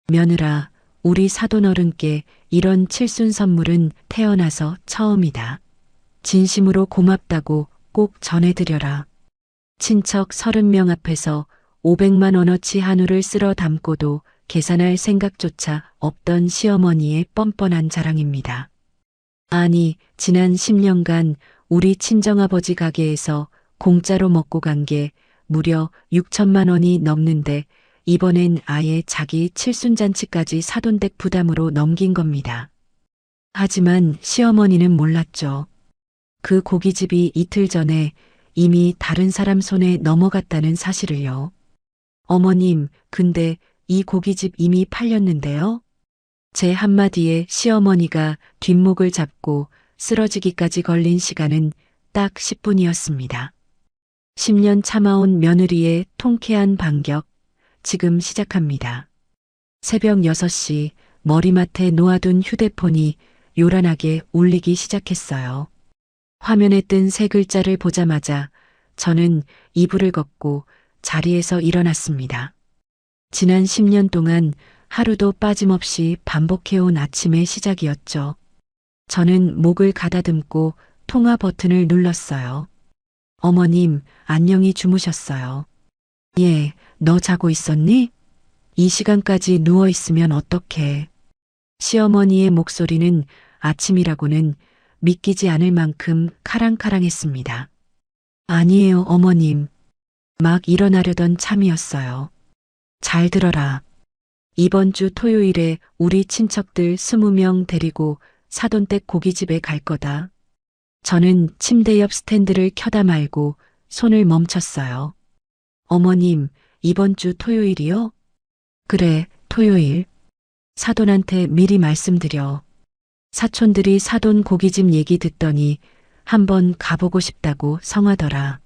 며느라, 우리 사돈 어른께 이런 칠순 선물은 태어나서 처음이다. 진심으로 고맙다고 꼭 전해드려라. 친척 30명 앞에서 500만 원어치 한우를 쓸어 담고도 계산할 생각조차 없던 시어머니의 뻔뻔한 자랑입니다. 아니, 지난 10년간 우리 친정아버지 가게에서 공짜로 먹고 간 게 무려 6천만 원이 넘는데 이번엔 아예 자기 칠순잔치까지 사돈댁 부담으로 넘긴 겁니다. 하지만 시어머니는 몰랐죠. 그 고깃집이 이틀 전에 이미 다른 사람 손에 넘어갔다는 사실을요. 어머님, 근데 이 고깃집 이미 팔렸는데요? 제 한마디에 시어머니가 뒷목을 잡고 쓰러지기까지 걸린 시간은 딱 10분이었습니다. 10년 참아온 며느리의 통쾌한 반격, 지금 시작합니다. 새벽 6시 머리맡에 놓아둔 휴대폰이 요란하게 울리기 시작했어요. 화면에 뜬 세 글자를 보자마자 저는 이불을 걷고 자리에서 일어났습니다. 지난 10년 동안 하루도 빠짐없이 반복해온 아침의 시작이었죠. 저는 목을 가다듬고 통화 버튼을 눌렀어요. 어머님, 안녕히 주무셨어요. 예, 너 자고 있었니? 이 시간까지 누워있으면 어떡해. 시어머니의 목소리는 아침이라고는 믿기지 않을 만큼 카랑카랑했습니다. 아니에요, 어머님. 막 일어나려던 참이었어요. 잘 들어라. 이번 주 토요일에 우리 친척들 20명 데리고 사돈댁 고깃집에 갈 거다. 저는 침대 옆 스탠드를 켜다 말고 손을 멈췄어요. 어머님, 이번 주 토요일이요? 그래, 토요일. 사돈한테 미리 말씀드려. 사촌들이 사돈 고깃집 얘기 듣더니 한번 가보고 싶다고 성하더라.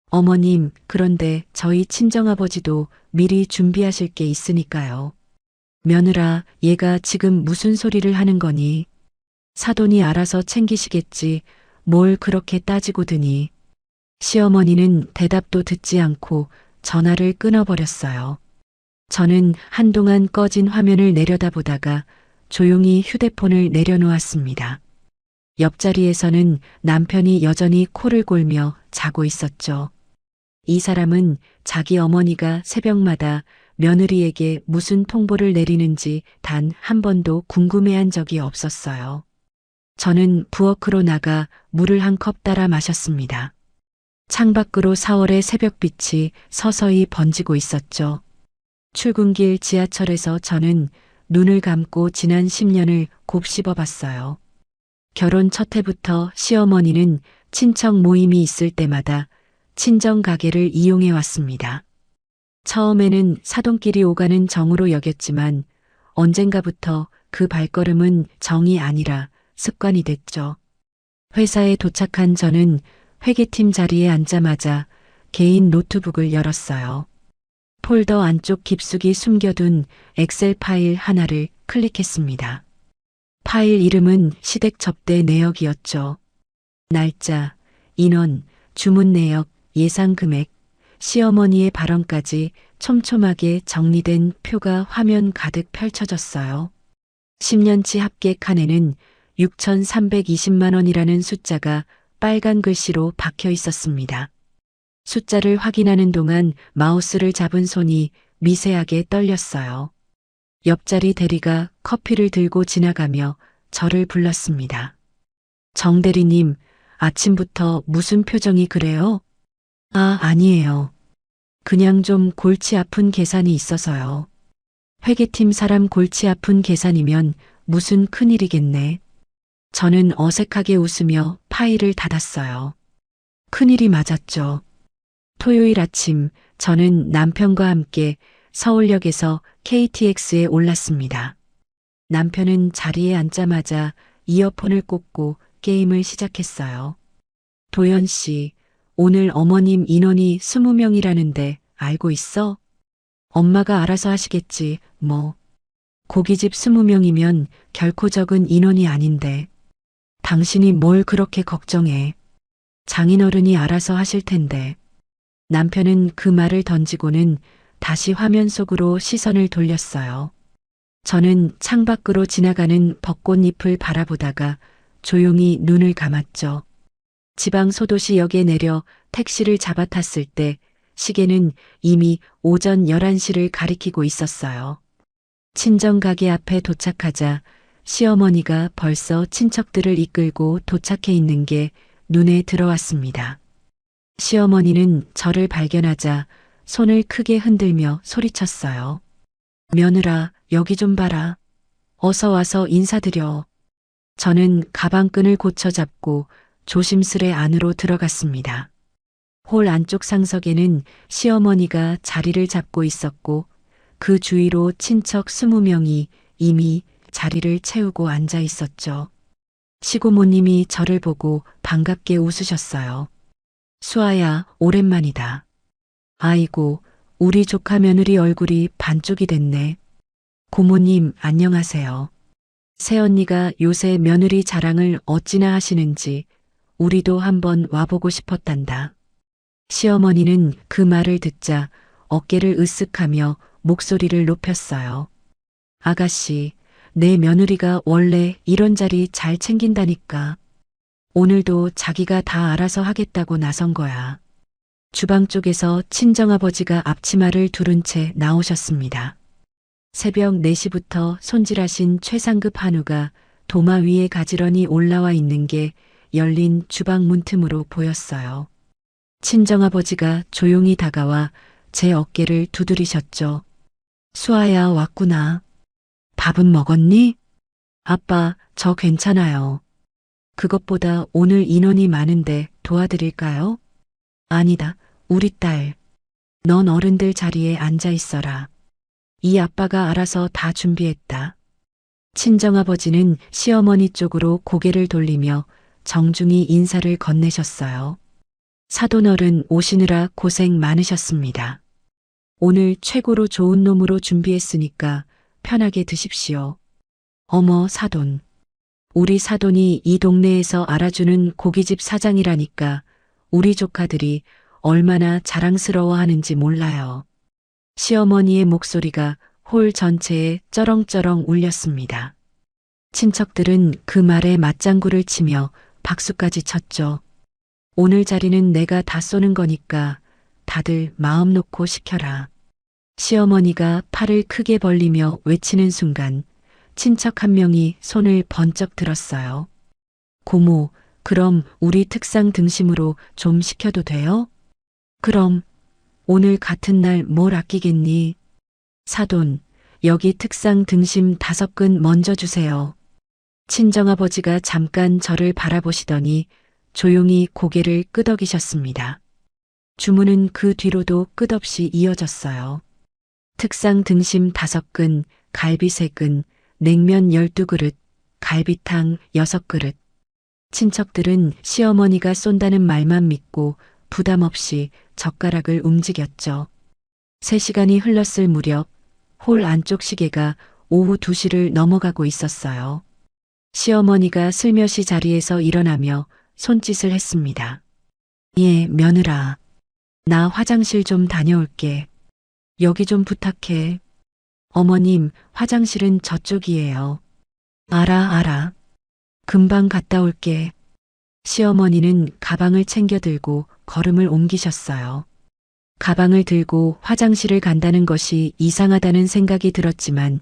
어머님, 그런데 저희 친정아버지도 미리 준비하실 게 있으니까요. 며느라, 얘가 지금 무슨 소리를 하는 거니? 사돈이 알아서 챙기시겠지. 뭘 그렇게 따지고 드니. 시어머니는 대답도 듣지 않고 전화를 끊어버렸어요. 저는 한동안 꺼진 화면을 내려다보다가 조용히 휴대폰을 내려놓았습니다. 옆자리에서는 남편이 여전히 코를 골며 자고 있었죠. 이 사람은 자기 어머니가 새벽마다 며느리에게 무슨 통보를 내리는지 단 한 번도 궁금해한 적이 없었어요. 저는 부엌으로 나가 물을 한 컵 따라 마셨습니다. 창밖으로 4월의 새벽빛이 서서히 번지고 있었죠. 출근길 지하철에서 저는 눈을 감고 지난 10년을 곱씹어 봤어요. 결혼 첫 해부터 시어머니는 친척 모임이 있을 때마다 친정 가게를 이용해 왔습니다. 처음에는 사돈끼리 오가는 정으로 여겼지만 언젠가부터 그 발걸음은 정이 아니라 습관이 됐죠. 회사에 도착한 저는 회계팀 자리에 앉자마자 개인 노트북을 열었어요. 폴더 안쪽 깊숙이 숨겨둔 엑셀 파일 하나를 클릭했습니다. 파일 이름은 시댁 접대 내역이었죠. 날짜, 인원, 주문 내역, 예상 금액, 시어머니의 발언까지 촘촘하게 정리된 표가 화면 가득 펼쳐졌어요. 10년치 합계 칸에는 6,320만 원이라는 숫자가 빨간 글씨로 박혀 있었습니다. 숫자를 확인하는 동안 마우스를 잡은 손이 미세하게 떨렸어요. 옆자리 대리가 커피를 들고 지나가며 저를 불렀습니다. 정 대리님, 아침부터 무슨 표정이 그래요? 아, 아니에요. 그냥 좀 골치 아픈 계산이 있어서요. 회계팀 사람 골치 아픈 계산이면 무슨 큰일이겠네. 저는 어색하게 웃으며 파일을 닫았어요. 큰일이 맞았죠. 토요일 아침 저는 남편과 함께 서울역에서 KTX에 올랐습니다. 남편은 자리에 앉자마자 이어폰을 꽂고 게임을 시작했어요. 도연 씨, 오늘 어머님 인원이 20명이라는데 알고 있어? 엄마가 알아서 하시겠지, 뭐. 고깃집 20명이면 결코 적은 인원이 아닌데. 당신이 뭘 그렇게 걱정해. 장인어른이 알아서 하실 텐데. 남편은 그 말을 던지고는 다시 화면 속으로 시선을 돌렸어요. 저는 창밖으로 지나가는 벚꽃잎을 바라보다가 조용히 눈을 감았죠. 지방 소도시역에 내려 택시를 잡아탔을 때 시계는 이미 오전 11시를 가리키고 있었어요. 친정 가게 앞에 도착하자 시어머니가 벌써 친척들을 이끌고 도착해 있는 게 눈에 들어왔습니다. 시어머니는 저를 발견하자 손을 크게 흔들며 소리쳤어요. 며느라, 여기 좀 봐라. 어서 와서 인사드려. 저는 가방끈을 고쳐 잡고 조심스레 안으로 들어갔습니다. 홀 안쪽 상석에는 시어머니가 자리를 잡고 있었고 그 주위로 친척 20명이 이미 자리를 채우고 앉아 있었죠. 시고모님이 저를 보고 반갑게 웃으셨어요. 수아야, 오랜만이다. 아이고, 우리 조카 며느리 얼굴이 반쪽이 됐네. 고모님, 안녕하세요. 새언니가 요새 며느리 자랑을 어찌나 하시는지 우리도 한번 와보고 싶었단다. 시어머니는 그 말을 듣자 어깨를 으쓱하며 목소리를 높였어요. 아가씨, 내 며느리가 원래 이런 자리 잘 챙긴다니까. 오늘도 자기가 다 알아서 하겠다고 나선 거야. 주방 쪽에서 친정아버지가 앞치마를 두른 채 나오셨습니다. 새벽 4시부터 손질하신 최상급 한우가 도마 위에 가지런히 올라와 있는 게 열린 주방 문틈으로 보였어요. 친정아버지가 조용히 다가와 제 어깨를 두드리셨죠. 수아야, 왔구나. 밥은 먹었니? 아빠, 저 괜찮아요. 그것보다 오늘 인원이 많은데 도와드릴까요? 아니다, 우리 딸. 넌 어른들 자리에 앉아 있어라. 이 아빠가 알아서 다 준비했다. 친정아버지는 시어머니 쪽으로 고개를 돌리며 정중히 인사를 건네셨어요. 사돈어른 오시느라 고생 많으셨습니다. 오늘 최고로 좋은 놈으로 준비했으니까 편하게 드십시오. 어머, 사돈. 우리 사돈이 이 동네에서 알아주는 고깃집 사장이라니까 우리 조카들이 얼마나 자랑스러워하는지 몰라요. 시어머니의 목소리가 홀 전체에 쩌렁쩌렁 울렸습니다. 친척들은 그 말에 맞장구를 치며 박수까지 쳤죠. 오늘 자리는 내가 다 쏘는 거니까 다들 마음 놓고 시켜라. 시어머니가 팔을 크게 벌리며 외치는 순간 친척 한 명이 손을 번쩍 들었어요. 고모, 그럼 우리 특상 등심으로 좀 시켜도 돼요? 그럼 오늘 같은 날 뭘 아끼겠니? 사돈, 여기 특상 등심 5근 먼저 주세요. 친정아버지가 잠깐 저를 바라보시더니 조용히 고개를 끄덕이셨습니다. 주문은 그 뒤로도 끝없이 이어졌어요. 특상 등심 5근, 갈비 3근, 냉면 12그릇, 갈비탕 6그릇. 친척들은 시어머니가 쏜다는 말만 믿고 부담 없이 젓가락을 움직였죠. 3시간이 흘렀을 무렵 홀 안쪽 시계가 오후 2시를 넘어가고 있었어요. 시어머니가 슬며시 자리에서 일어나며 손짓을 했습니다. 예, 며느라. 나 화장실 좀 다녀올게. 여기 좀 부탁해. 어머님, 화장실은 저쪽이에요. 알아. 금방 갔다 올게. 시어머니는 가방을 챙겨 들고 걸음을 옮기셨어요. 가방을 들고 화장실을 간다는 것이 이상하다는 생각이 들었지만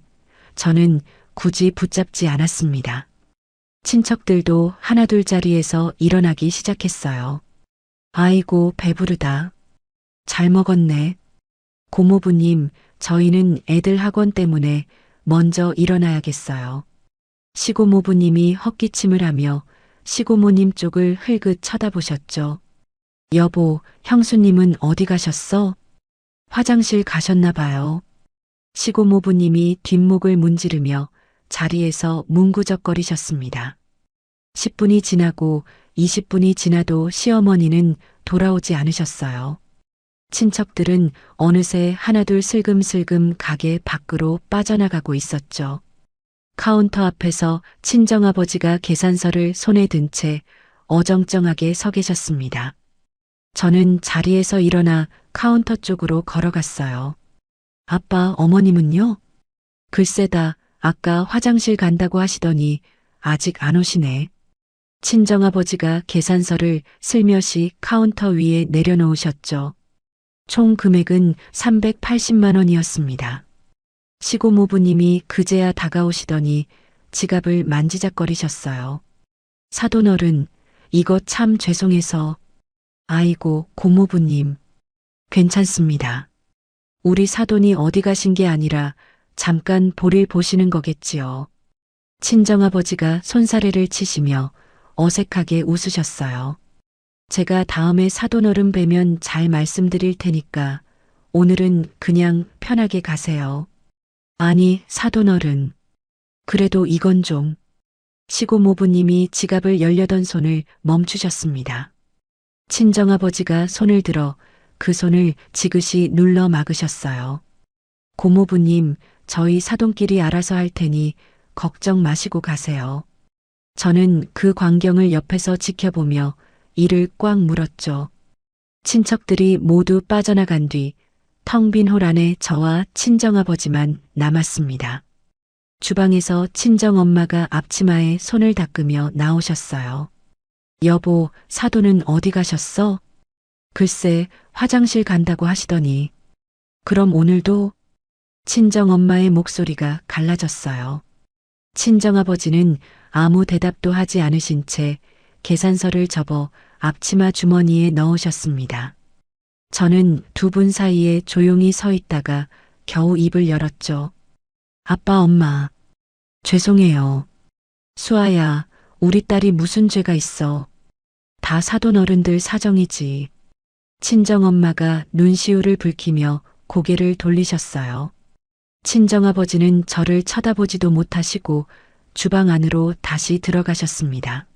저는 굳이 붙잡지 않았습니다. 친척들도 하나둘 자리에서 일어나기 시작했어요. 아이고, 배부르다. 잘 먹었네. 고모부님, 저희는 애들 학원 때문에 먼저 일어나야겠어요. 시고모부님이 헛기침을 하며 시고모님 쪽을 흘긋 쳐다보셨죠. 여보, 형수님은 어디 가셨어? 화장실 가셨나 봐요. 시고모부님이 뒷목을 문지르며 자리에서 뭉구적거리셨습니다. 10분이 지나고 20분이 지나도 시어머니는 돌아오지 않으셨어요. 친척들은 어느새 하나둘 슬금슬금 가게 밖으로 빠져나가고 있었죠. 카운터 앞에서 친정아버지가 계산서를 손에 든 채 어정쩡하게 서 계셨습니다. 저는 자리에서 일어나 카운터 쪽으로 걸어갔어요. 아빠, 어머님은요? 글쎄다, 아까 화장실 간다고 하시더니 아직 안 오시네. 친정아버지가 계산서를 슬며시 카운터 위에 내려놓으셨죠. 총 금액은 380만 원이었습니다. 시고모부님이 그제야 다가오시더니 지갑을 만지작거리셨어요. 사돈어른, 이거 참 죄송해서. 아이고, 고모부님. 괜찮습니다. 우리 사돈이 어디 가신 게 아니라 잠깐 볼일 보시는 거겠지요. 친정아버지가 손사래를 치시며 어색하게 웃으셨어요. 제가 다음에 사돈어른 뵈면 잘 말씀드릴 테니까 오늘은 그냥 편하게 가세요. 아니, 사돈어른. 그래도 이건 좀. 시고모부님이 지갑을 열려던 손을 멈추셨습니다. 친정아버지가 손을 들어 그 손을 지그시 눌러 막으셨어요. 고모부님, 저희 사돈끼리 알아서 할 테니 걱정 마시고 가세요. 저는 그 광경을 옆에서 지켜보며 이를 꽉 물었죠. 친척들이 모두 빠져나간 뒤 텅 빈 홀 안에 저와 친정아버지만 남았습니다. 주방에서 친정엄마가 앞치마에 손을 닦으며 나오셨어요. 여보, 사돈은 어디 가셨어? 글쎄, 화장실 간다고 하시더니. 그럼 오늘도? 친정엄마의 목소리가 갈라졌어요. 친정아버지는 아무 대답도 하지 않으신 채 계산서를 접어 앞치마 주머니에 넣으셨습니다. 저는 두 분 사이에 조용히 서 있다가 겨우 입을 열었죠. 아빠, 엄마. 죄송해요. 수아야, 우리 딸이 무슨 죄가 있어. 다 사돈 어른들 사정이지. 친정엄마가 눈시울을 붉히며 고개를 돌리셨어요. 친정아버지는 저를 쳐다보지도 못하시고 주방 안으로 다시 들어가셨습니다.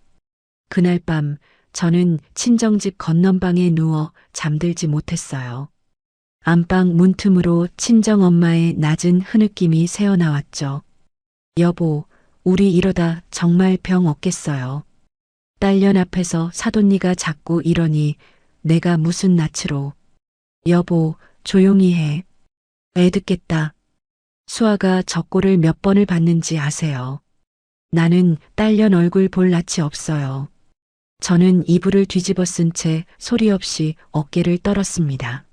그날 밤 저는 친정집 건넌방에 누워 잠들지 못했어요. 안방 문틈으로 친정엄마의 낮은 흐느낌이 새어나왔죠. 여보, 우리 이러다 정말 병 얻겠어요. 딸년 앞에서 사돈니가 자꾸 이러니 내가 무슨 낯으로. 여보, 조용히 해. 애 듣겠다. 수아가 젖골을 몇 번을 봤는지 아세요? 나는 딸년 얼굴 볼 낯이 없어요. 저는 이불을 뒤집어 쓴 채 소리 없이 어깨를 떨었습니다.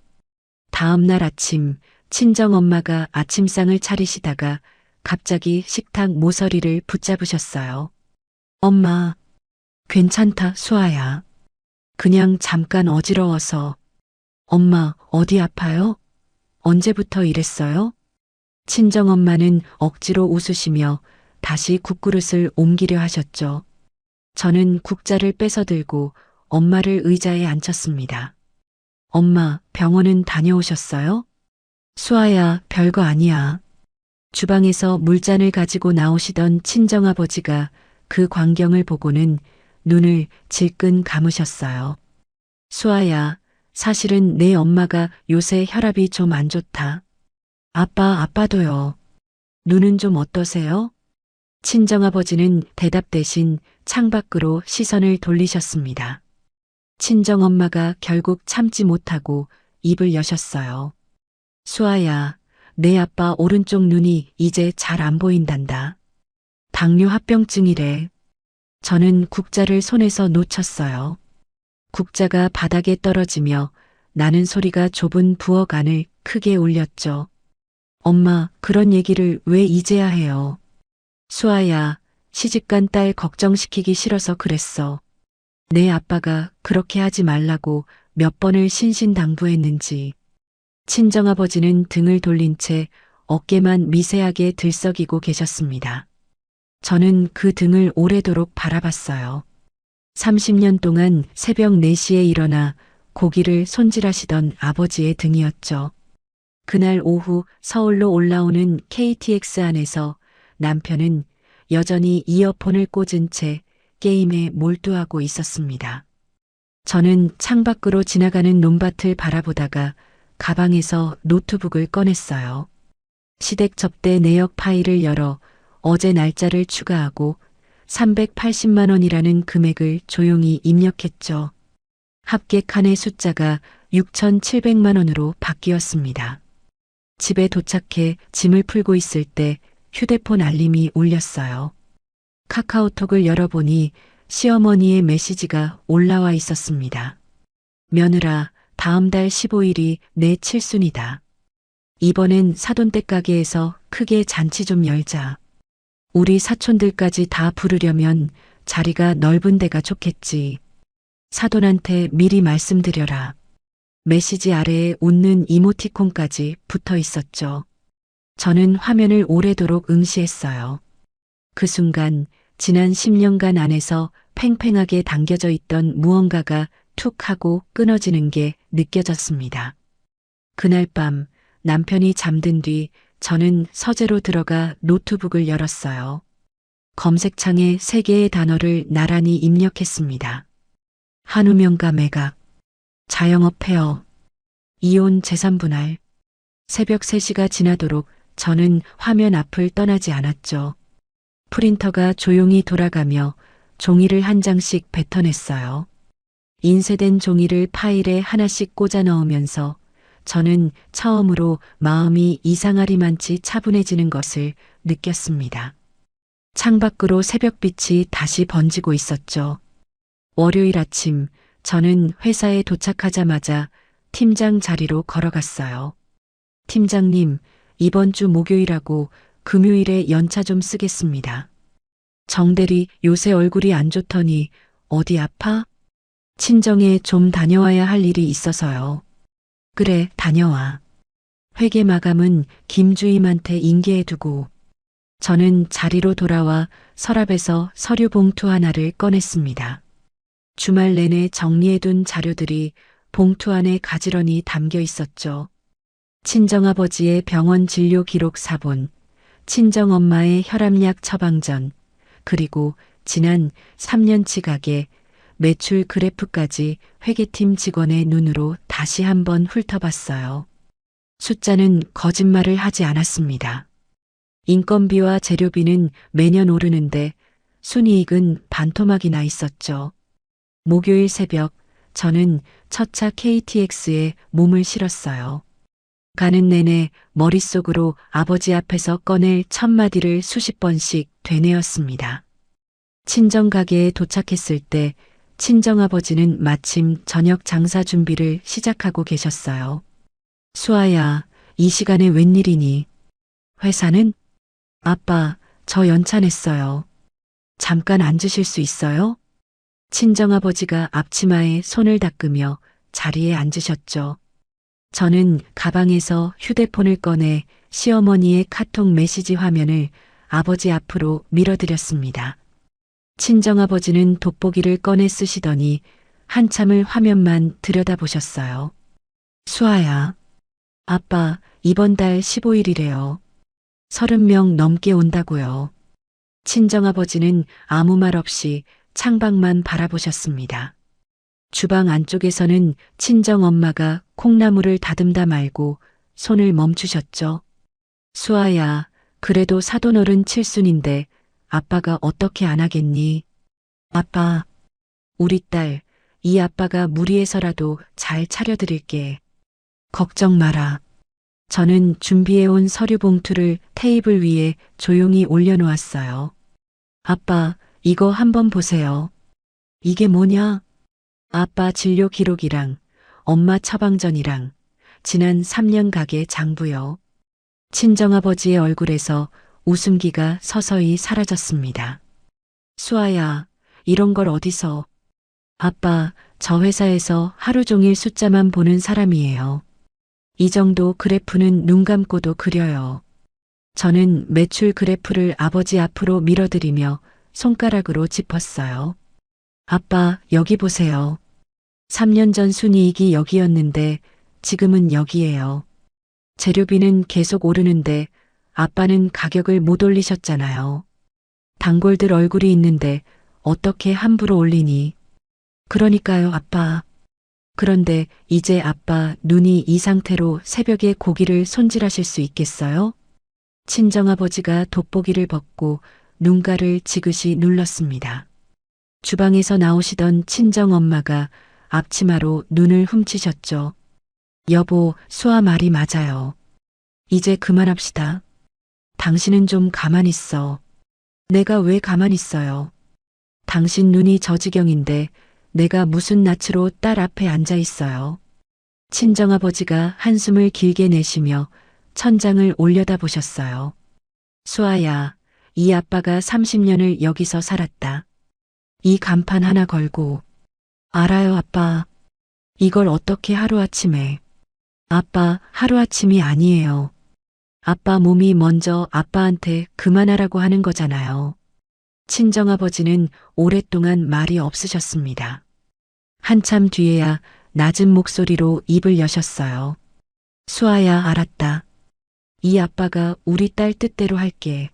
다음 날 아침 친정엄마가 아침상을 차리시다가 갑자기 식탁 모서리를 붙잡으셨어요. 엄마, 괜찮다, 수아야. 그냥 잠깐 어지러워서. 엄마, 어디 아파요? 언제부터 이랬어요? 친정엄마는 억지로 웃으시며 다시 국그릇을 옮기려 하셨죠. 저는 국자를 뺏어 들고 엄마를 의자에 앉혔습니다. 엄마, 병원은 다녀오셨어요? 수아야, 별거 아니야. 주방에서 물잔을 가지고 나오시던 친정아버지가 그 광경을 보고는 눈을 질끈 감으셨어요. 수아야, 사실은 내 엄마가 요새 혈압이 좀 안 좋다. 아빠도요. 눈은 좀 어떠세요? 친정아버지는 대답 대신 창밖으로 시선을 돌리셨습니다. 친정엄마가 결국 참지 못하고 입을 여셨어요. 수아야, 내 아빠 오른쪽 눈이 이제 잘 안 보인단다. 당뇨 합병증이래. 저는 국자를 손에서 놓쳤어요. 국자가 바닥에 떨어지며 나는 소리가 좁은 부엌 안을 크게 울렸죠. 엄마, 그런 얘기를 왜 이제야 해요? 수아야, 시집간 딸 걱정시키기 싫어서 그랬어. 내 아빠가 그렇게 하지 말라고 몇 번을 신신당부했는지. 친정아버지는 등을 돌린 채 어깨만 미세하게 들썩이고 계셨습니다. 저는 그 등을 오래도록 바라봤어요. 30년 동안 새벽 4시에 일어나 고기를 손질하시던 아버지의 등이었죠. 그날 오후 서울로 올라오는 KTX 안에서 남편은 여전히 이어폰을 꽂은 채 게임에 몰두하고 있었습니다. 저는 창밖으로 지나가는 논밭을 바라보다가 가방에서 노트북을 꺼냈어요. 시댁 접대 내역 파일을 열어 어제 날짜를 추가하고 380만 원이라는 금액을 조용히 입력했죠. 합계 칸의 숫자가 6,700만 원으로 바뀌었습니다. 집에 도착해 짐을 풀고 있을 때 휴대폰 알림이 울렸어요. 카카오톡을 열어보니 시어머니의 메시지가 올라와 있었습니다. 며느라, 다음 달 15일이 내 칠순이다. 이번엔 사돈댁 가게에서 크게 잔치 좀 열자. 우리 사촌들까지 다 부르려면 자리가 넓은 데가 좋겠지. 사돈한테 미리 말씀드려라. 메시지 아래에 웃는 이모티콘까지 붙어 있었죠. 저는 화면을 오래도록 응시했어요. 그 순간 지난 10년간 안에서 팽팽하게 당겨져 있던 무언가가 툭 하고 끊어지는 게 느껴졌습니다. 그날 밤 남편이 잠든 뒤 저는 서재로 들어가 노트북을 열었어요. 검색창에 3개의 단어를 나란히 입력했습니다. 한우명가 매각, 자영업 폐업, 이혼 재산 분할. 새벽 3시가 지나도록 저는 화면 앞을 떠나지 않았죠. 프린터가 조용히 돌아가며 종이를 한 장씩 뱉어냈어요. 인쇄된 종이를 파일에 하나씩 꽂아 넣으면서 저는 처음으로 마음이 이상하리만치 차분해지는 것을 느꼈습니다. 창밖으로 새벽빛이 다시 번지고 있었죠. 월요일 아침 저는 회사에 도착하자마자 팀장 자리로 걸어갔어요. 팀장님, 이번 주 목요일하고 금요일에 연차 좀 쓰겠습니다. 정대리, 요새 얼굴이 안 좋더니 어디 아파? 친정에 좀 다녀와야 할 일이 있어서요. 그래, 다녀와. 회계 마감은 김주임한테 인계해두고. 저는 자리로 돌아와 서랍에서 서류 봉투 하나를 꺼냈습니다. 주말 내내 정리해둔 자료들이 봉투 안에 가지런히 담겨 있었죠. 친정아버지의 병원 진료 기록 사본, 친정엄마의 혈압약 처방전, 그리고 지난 3년치 가계 매출 그래프까지 회계팀 직원의 눈으로 다시 한번 훑어봤어요. 숫자는 거짓말을 하지 않았습니다. 인건비와 재료비는 매년 오르는데 순이익은 반토막이 나 있었죠. 목요일 새벽 저는 첫 차 KTX에 몸을 실었어요. 가는 내내 머릿속으로 아버지 앞에서 꺼낼 첫마디를 수십 번씩 되뇌었습니다. 친정 가게에 도착했을 때 친정아버지는 마침 저녁 장사 준비를 시작하고 계셨어요. 수아야, 이 시간에 웬일이니? 회사는? 아빠, 저 연차 냈어요. 잠깐 앉으실 수 있어요? 친정아버지가 앞치마에 손을 닦으며 자리에 앉으셨죠. 저는 가방에서 휴대폰을 꺼내 시어머니의 카톡 메시지 화면을 아버지 앞으로 밀어드렸습니다. 친정아버지는 돋보기를 꺼내 쓰시더니 한참을 화면만 들여다보셨어요. 수아야, 아빠 이번 달 15일이래요. 30명 넘게 온다고요. 친정아버지는 아무 말 없이 창밖만 바라보셨습니다. 주방 안쪽에서는 친정엄마가 콩나물을 다듬다 말고 손을 멈추셨죠. 수아야, 그래도 사돈어른 칠순인데 아빠가 어떻게 안 하겠니? 아빠, 우리 딸, 이 아빠가 무리해서라도 잘 차려드릴게. 걱정 마라. 저는 준비해온 서류 봉투를 테이블 위에 조용히 올려놓았어요. 아빠, 이거 한번 보세요. 이게 뭐냐? 아빠 진료 기록이랑 엄마 처방전이랑 지난 3년 가게 장부요. 친정아버지의 얼굴에서 웃음기가 서서히 사라졌습니다. 수아야, 이런 걸 어디서? 아빠, 저 회사에서 하루 종일 숫자만 보는 사람이에요. 이 정도 그래프는 눈 감고도 그려요. 저는 매출 그래프를 아버지 앞으로 밀어드리며 손가락으로 짚었어요. 아빠, 여기 보세요. 3년 전 순이익이 여기였는데 지금은 여기예요. 재료비는 계속 오르는데 아빠는 가격을 못 올리셨잖아요. 단골들 얼굴이 있는데 어떻게 함부로 올리니? 그러니까요, 아빠. 그런데 이제 아빠 눈이 이 상태로 새벽에 고기를 손질하실 수 있겠어요? 친정아버지가 돋보기를 벗고 눈가를 지그시 눌렀습니다. 주방에서 나오시던 친정엄마가 앞치마로 눈을 훔치셨죠. 여보, 수아 말이 맞아요. 이제 그만합시다. 당신은 좀 가만히 있어. 내가 왜 가만히 있어요? 당신 눈이 저 지경인데 내가 무슨 낯으로 딸 앞에 앉아 있어요. 친정아버지가 한숨을 길게 내쉬며 천장을 올려다보셨어요. 수아야, 이 아빠가 30년을 여기서 살았다. 이 간판 하나 걸고. 알아요, 아빠. 이걸 어떻게 하루아침에. 아빠, 하루아침이 아니에요. 아빠 몸이 먼저 아빠한테 그만하라고 하는 거잖아요. 친정아버지는 오랫동안 말이 없으셨습니다. 한참 뒤에야 낮은 목소리로 입을 여셨어요. 수아야, 알았다. 이 아빠가 우리 딸 뜻대로 할게.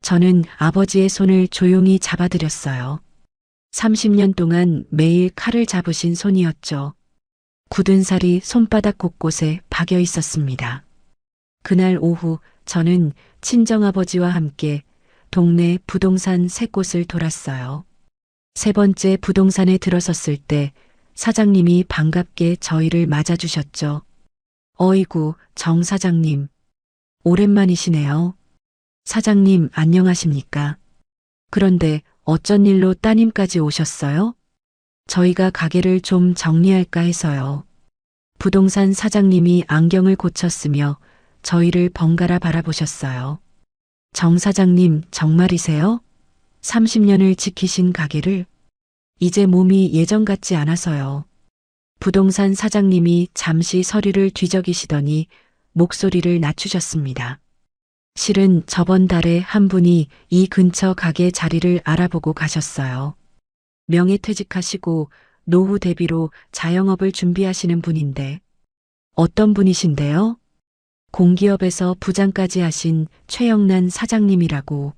저는 아버지의 손을 조용히 잡아드렸어요. 30년 동안 매일 칼을 잡으신 손이었죠. 굳은 살이 손바닥 곳곳에 박여 있었습니다. 그날 오후 저는 친정아버지와 함께 동네 부동산 3곳을 돌았어요. 3번째 부동산에 들어섰을 때 사장님이 반갑게 저희를 맞아주셨죠. 어이구, 정 사장님. 오랜만이시네요. 사장님, 안녕하십니까? 그런데 어쩐 일로 따님까지 오셨어요? 저희가 가게를 좀 정리할까 해서요. 부동산 사장님이 안경을 고쳤으며 저희를 번갈아 바라보셨어요. 정 사장님, 정말이세요? 30년을 지키신 가게를? 이제 몸이 예전 같지 않아서요. 부동산 사장님이 잠시 서류를 뒤적이시더니 목소리를 낮추셨습니다. 실은 저번 달에 한 분이 이 근처 가게 자리를 알아보고 가셨어요. 명예퇴직하시고 노후 대비로 자영업을 준비하시는 분인데. 어떤 분이신데요? 공기업에서 부장까지 하신 최영란 사장님이라고.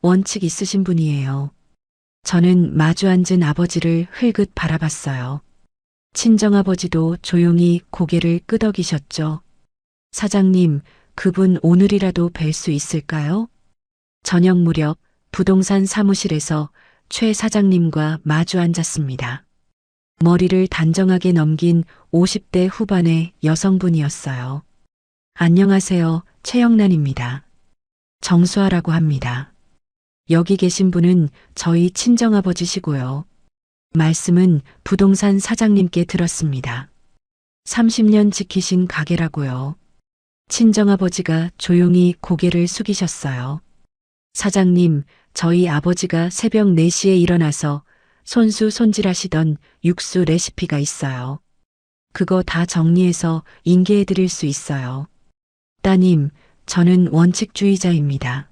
원칙 있으신 분이에요. 저는 마주 앉은 아버지를 흘긋 바라봤어요. 친정아버지도 조용히 고개를 끄덕이셨죠. 사장님, 그분 오늘이라도 뵐 수 있을까요? 저녁 무렵 부동산 사무실에서 최 사장님과 마주 앉았습니다. 머리를 단정하게 넘긴 50대 후반의 여성분이었어요. 안녕하세요, 최영란입니다. 정수아라고 합니다. 여기 계신 분은 저희 친정아버지시고요. 말씀은 부동산 사장님께 들었습니다. 30년 지키신 가게라고요. 친정아버지가 조용히 고개를 숙이셨어요. 사장님, 저희 아버지가 새벽 4시에 일어나서 손수 손질하시던 육수 레시피가 있어요. 그거 다 정리해서 인계해 드릴 수 있어요. 따님, 저는 원칙주의자입니다.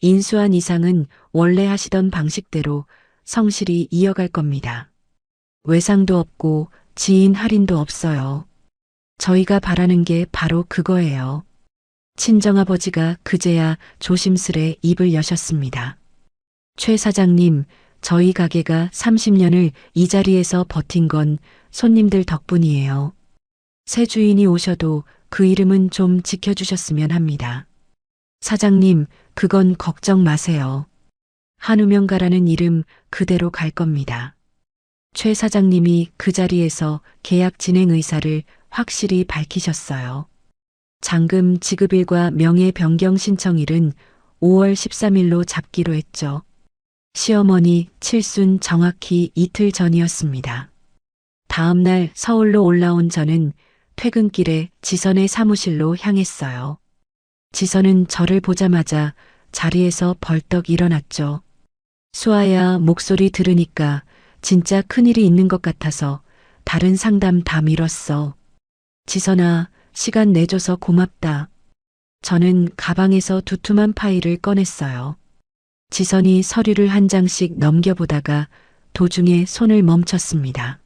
인수한 이상은 원래 하시던 방식대로 성실히 이어갈 겁니다. 외상도 없고 지인 할인도 없어요. 저희가 바라는 게 바로 그거예요. 친정아버지가 그제야 조심스레 입을 여셨습니다. 최 사장님, 저희 가게가 30년을 이 자리에서 버틴 건 손님들 덕분이에요. 새 주인이 오셔도 그 이름은 좀 지켜주셨으면 합니다. 사장님, 그건 걱정 마세요. 한우명가라는 이름 그대로 갈 겁니다. 최 사장님이 그 자리에서 계약 진행 의사를 확실히 밝히셨어요. 잔금 지급일과 명예 변경 신청일은 5월 13일로 잡기로 했죠. 시어머니 칠순 정확히 이틀 전이었습니다. 다음 날 서울로 올라온 저는 퇴근길에 지선의 사무실로 향했어요. 지선은 저를 보자마자 자리에서 벌떡 일어났죠. 수아야, 목소리 들으니까 진짜 큰일이 있는 것 같아서 다른 상담 다 미뤘어. 지선아, 시간 내줘서 고맙다. 저는 가방에서 두툼한 파일을 꺼냈어요. 지선이 서류를 한 장씩 넘겨보다가 도중에 손을 멈췄습니다.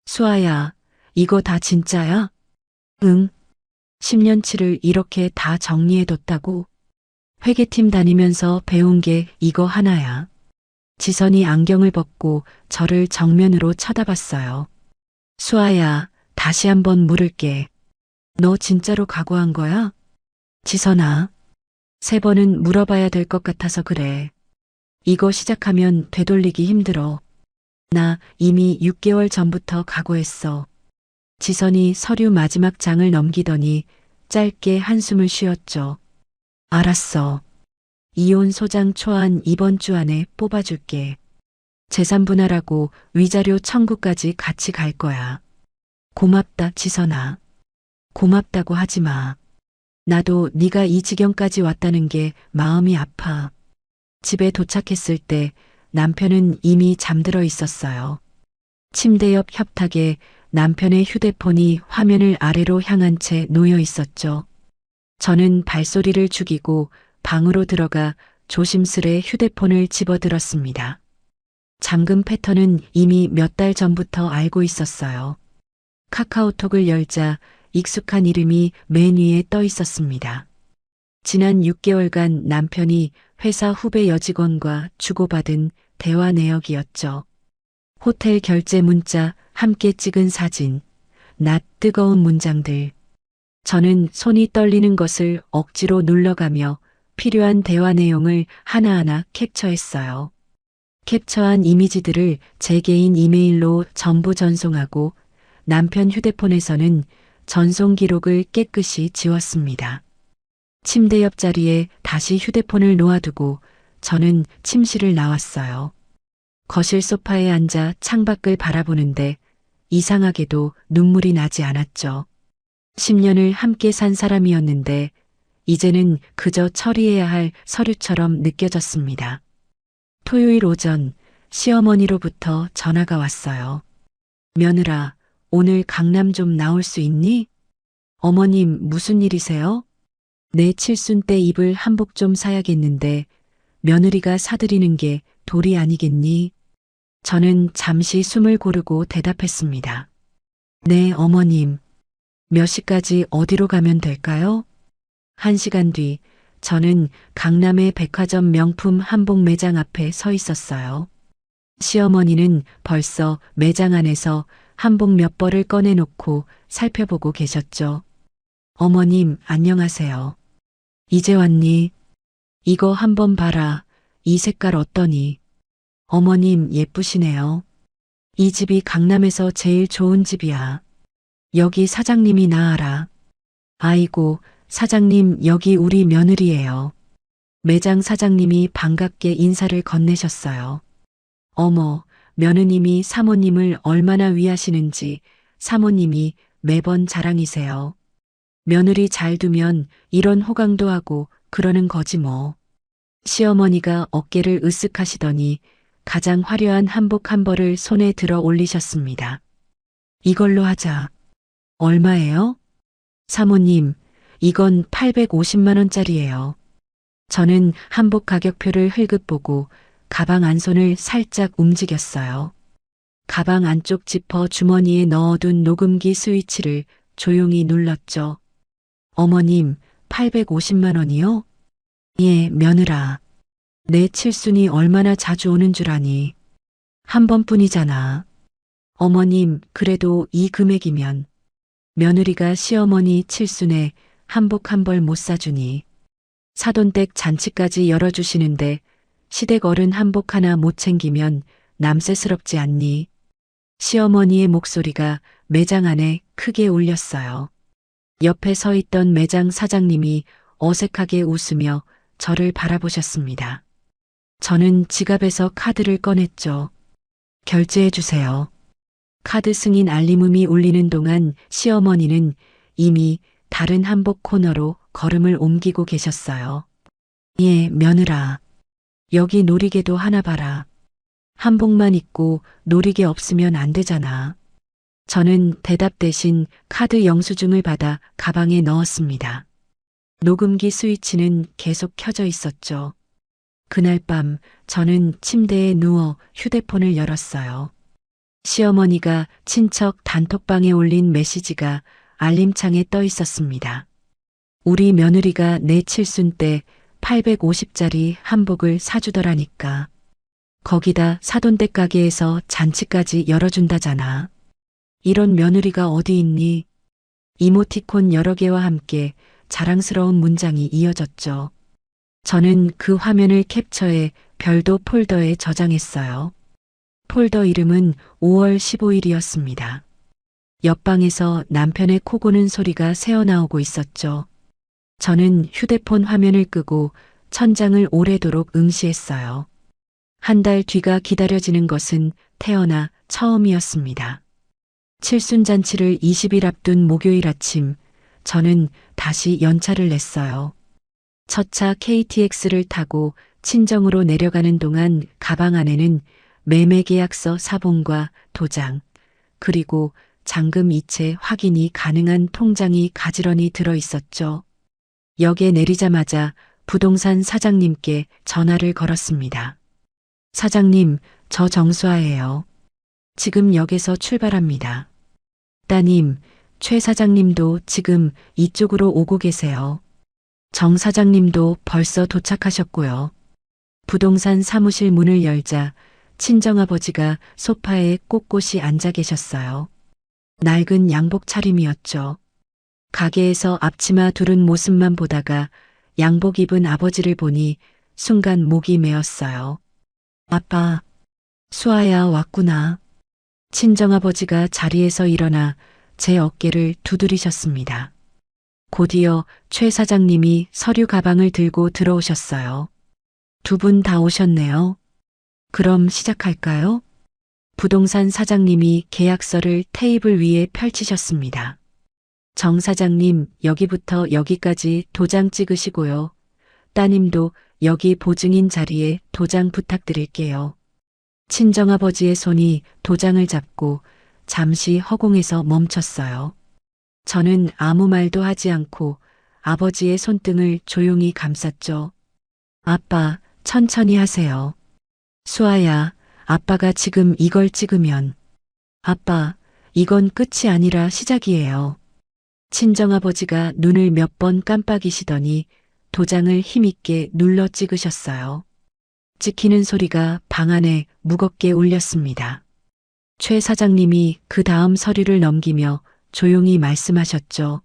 수아야, 이거 다 진짜야? 응. 10년치를 이렇게 다 정리해뒀다고? 회계팀 다니면서 배운 게 이거 하나야. 지선이 안경을 벗고 저를 정면으로 쳐다봤어요. 수아야, 다시 한번 물을게. 너 진짜로 각오한 거야? 지선아, 3번은 물어봐야 될 것 같아서 그래. 이거 시작하면 되돌리기 힘들어. 나 이미 6개월 전부터 각오했어. 지선이 서류 마지막 장을 넘기더니 짧게 한숨을 쉬었죠. 알았어. 이혼 소장 초안 이번 주 안에 뽑아줄게. 재산 분할하고 위자료 청구까지 같이 갈 거야. 고맙다, 지선아. 고맙다고 하지 마. 나도 네가 이 지경까지 왔다는 게 마음이 아파. 집에 도착했을 때 남편은 이미 잠들어 있었어요. 침대 옆 협탁에 남편의 휴대폰이 화면을 아래로 향한 채 놓여 있었죠. 저는 발소리를 죽이고 방으로 들어가 조심스레 휴대폰을 집어들었습니다. 잠금 패턴은 이미 몇 달 전부터 알고 있었어요. 카카오톡을 열자 익숙한 이름이 맨 위에 떠 있었습니다. 지난 6개월간 남편이 회사 후배 여직원과 주고받은 대화 내역이었죠. 호텔 결제 문자, 함께 찍은 사진, 낯 뜨거운 문장들. 저는 손이 떨리는 것을 억지로 눌러가며 필요한 대화 내용을 하나하나 캡처했어요. 캡처한 이미지들을 제 개인 이메일로 전부 전송하고 남편 휴대폰에서는 전송 기록을 깨끗이 지웠습니다. 침대 옆자리에 다시 휴대폰을 놓아두고 저는 침실을 나왔어요. 거실 소파에 앉아 창밖을 바라보는데 이상하게도 눈물이 나지 않았죠. 10년을 함께 산 사람이었는데 이제는 그저 처리해야 할 서류처럼 느껴졌습니다. 토요일 오전 시어머니로부터 전화가 왔어요. 며느라, 오늘 강남 좀 나올 수 있니? 어머님, 무슨 일이세요? 내 칠순 때 입을 한복 좀 사야겠는데 며느리가 사드리는 게 도리 아니겠니? 저는 잠시 숨을 고르고 대답했습니다. 네, 어머님. 몇 시까지 어디로 가면 될까요? 1시간 뒤 저는 강남의 백화점 명품 한복 매장 앞에 서 있었어요. 시어머니는 벌써 매장 안에서 한복 몇 벌을 꺼내놓고 살펴보고 계셨죠. 어머님, 안녕하세요. 이제 왔니? 이거 한번 봐라. 이 색깔 어떠니? 어머님, 예쁘시네요. 이 집이 강남에서 제일 좋은 집이야. 여기 사장님이 나 알아. 아이고, 사장님, 여기 우리 며느리예요. 매장 사장님이 반갑게 인사를 건네셨어요. 어머, 며느님이 사모님을 얼마나 위하시는지 사모님이 매번 자랑이세요. 며느리 잘 두면 이런 호강도 하고 그러는 거지 뭐. 시어머니가 어깨를 으쓱하시더니 가장 화려한 한복 한 벌을 손에 들어 올리셨습니다. 이걸로 하자. 얼마예요? 사모님, 이건 850만 원짜리예요. 저는 한복 가격표를 흘끗 보고 가방 안손을 살짝 움직였어요. 가방 안쪽 지퍼 주머니에 넣어둔 녹음기 스위치를 조용히 눌렀죠. 어머님, 850만 원이요? 예, 며느라. 내 칠순이 얼마나 자주 오는 줄 아니. 한 번뿐이잖아. 어머님, 그래도 이 금액이면 며느리가 시어머니 칠순에 한복 한 벌 못 사주니 사돈댁 잔치까지 열어주시는데 시댁 어른 한복 하나 못 챙기면 남새스럽지 않니? 시어머니의 목소리가 매장 안에 크게 울렸어요. 옆에 서 있던 매장 사장님이 어색하게 웃으며 저를 바라보셨습니다. 저는 지갑에서 카드를 꺼냈죠. 결제해 주세요. 카드 승인 알림음이 울리는 동안 시어머니는 이미 다른 한복 코너로 걸음을 옮기고 계셨어요. 예, 며느라. 여기 놀이개도 하나 봐라. 한복만 입고 놀이개 없으면 안 되잖아. 저는 대답 대신 카드 영수증을 받아 가방에 넣었습니다. 녹음기 스위치는 계속 켜져 있었죠. 그날 밤 저는 침대에 누워 휴대폰을 열었어요. 시어머니가 친척 단톡방에 올린 메시지가 알림창에 떠 있었습니다. 우리 며느리가 내 칠순 때 850짜리 한복을 사주더라니까. 거기다 사돈댁 가게에서 잔치까지 열어준다잖아. 이런 며느리가 어디 있니? 이모티콘 여러 개와 함께 자랑스러운 문장이 이어졌죠. 저는 그 화면을 캡처해 별도 폴더에 저장했어요. 폴더 이름은 5월 15일이었습니다. 옆방에서 남편의 코 고는 소리가 새어나오고 있었죠. 저는 휴대폰 화면을 끄고 천장을 오래도록 응시했어요. 한 달 뒤가 기다려지는 것은 태어나 처음이었습니다. 칠순잔치를 20일 앞둔 목요일 아침, 저는 다시 연차를 냈어요. 첫 차 KTX를 타고 친정으로 내려가는 동안 가방 안에는 매매계약서 사본과 도장, 그리고 잔금 이체 확인이 가능한 통장이 가지런히 들어 있었죠. 역에 내리자마자 부동산 사장님께 전화를 걸었습니다. 사장님, 저 정수아예요. 지금 역에서 출발합니다. 따님, 최 사장님도 지금 이쪽으로 오고 계세요. 정 사장님도 벌써 도착하셨고요. 부동산 사무실 문을 열자 친정아버지가 소파에 꼿꼿이 앉아 계셨어요. 낡은 양복 차림이었죠. 가게에서 앞치마 두른 모습만 보다가 양복 입은 아버지를 보니 순간 목이 메었어요. 아빠, 수아야 왔구나. 친정아버지가 자리에서 일어나 제 어깨를 두드리셨습니다. 곧이어 최 사장님이 서류 가방을 들고 들어오셨어요. 두 분 다 오셨네요. 그럼 시작할까요? 부동산 사장님이 계약서를 테이블 위에 펼치셨습니다. 정 사장님, 여기부터 여기까지 도장 찍으시고요. 따님도 여기 보증인 자리에 도장 부탁드릴게요. 친정아버지의 손이 도장을 잡고 잠시 허공에서 멈췄어요. 저는 아무 말도 하지 않고 아버지의 손등을 조용히 감쌌죠. 아빠, 천천히 하세요. 수아야, 아빠가 지금 이걸 찍으면. 아빠, 이건 끝이 아니라 시작이에요. 친정아버지가 눈을 몇 번 깜빡이시더니 도장을 힘있게 눌러 찍으셨어요. 찍히는 소리가 방 안에 무겁게 울렸습니다. 최 사장님이 그 다음 서류를 넘기며 조용히 말씀하셨죠.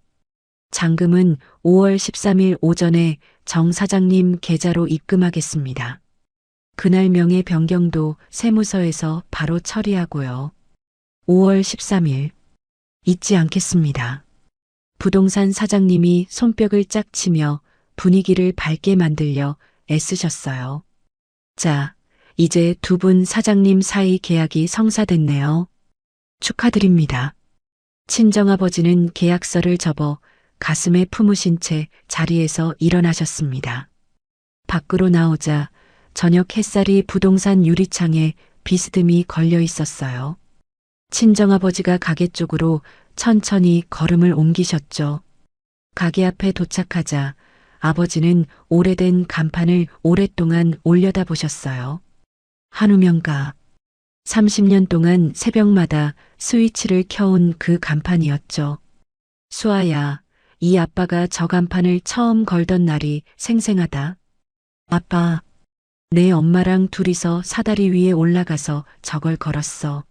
잔금은 5월 13일 오전에 정 사장님 계좌로 입금하겠습니다. 그날 명의 변경도 세무서에서 바로 처리하고요. 5월 13일. 잊지 않겠습니다. 부동산 사장님이 손뼉을 짝 치며 분위기를 밝게 만들려 애쓰셨어요. 자, 이제 두 분 사장님 사이 계약이 성사됐네요. 축하드립니다. 친정아버지는 계약서를 접어 가슴에 품으신 채 자리에서 일어나셨습니다. 밖으로 나오자 저녁 햇살이 부동산 유리창에 비스듬히 걸려 있었어요. 친정아버지가 가게 쪽으로 천천히 걸음을 옮기셨죠. 가게 앞에 도착하자 아버지는 오래된 간판을 오랫동안 올려다보셨어요. 한우명가. 30년 동안 새벽마다 스위치를 켜온 그 간판이었죠. 수아야, 이 아빠가 저 간판을 처음 걸던 날이 생생하다. 아빠, 내 엄마랑 둘이서 사다리 위에 올라가서 저걸 걸었어.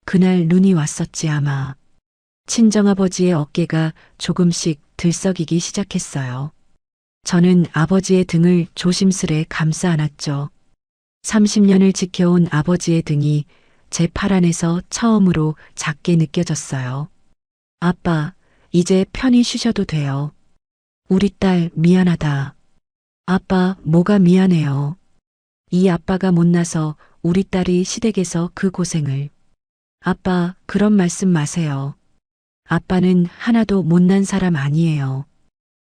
그날 눈이 왔었지 아마. 친정아버지의 어깨가 조금씩 들썩이기 시작했어요. 저는 아버지의 등을 조심스레 감싸 안았죠. 30년을 지켜온 아버지의 등이 제 팔 안에서 처음으로 작게 느껴졌어요. 아빠, 이제 편히 쉬셔도 돼요. 우리 딸 미안하다. 아빠, 뭐가 미안해요. 이 아빠가 못나서 우리 딸이 시댁에서 그 고생을. 아빠, 그런 말씀 마세요. 아빠는 하나도 못난 사람 아니에요.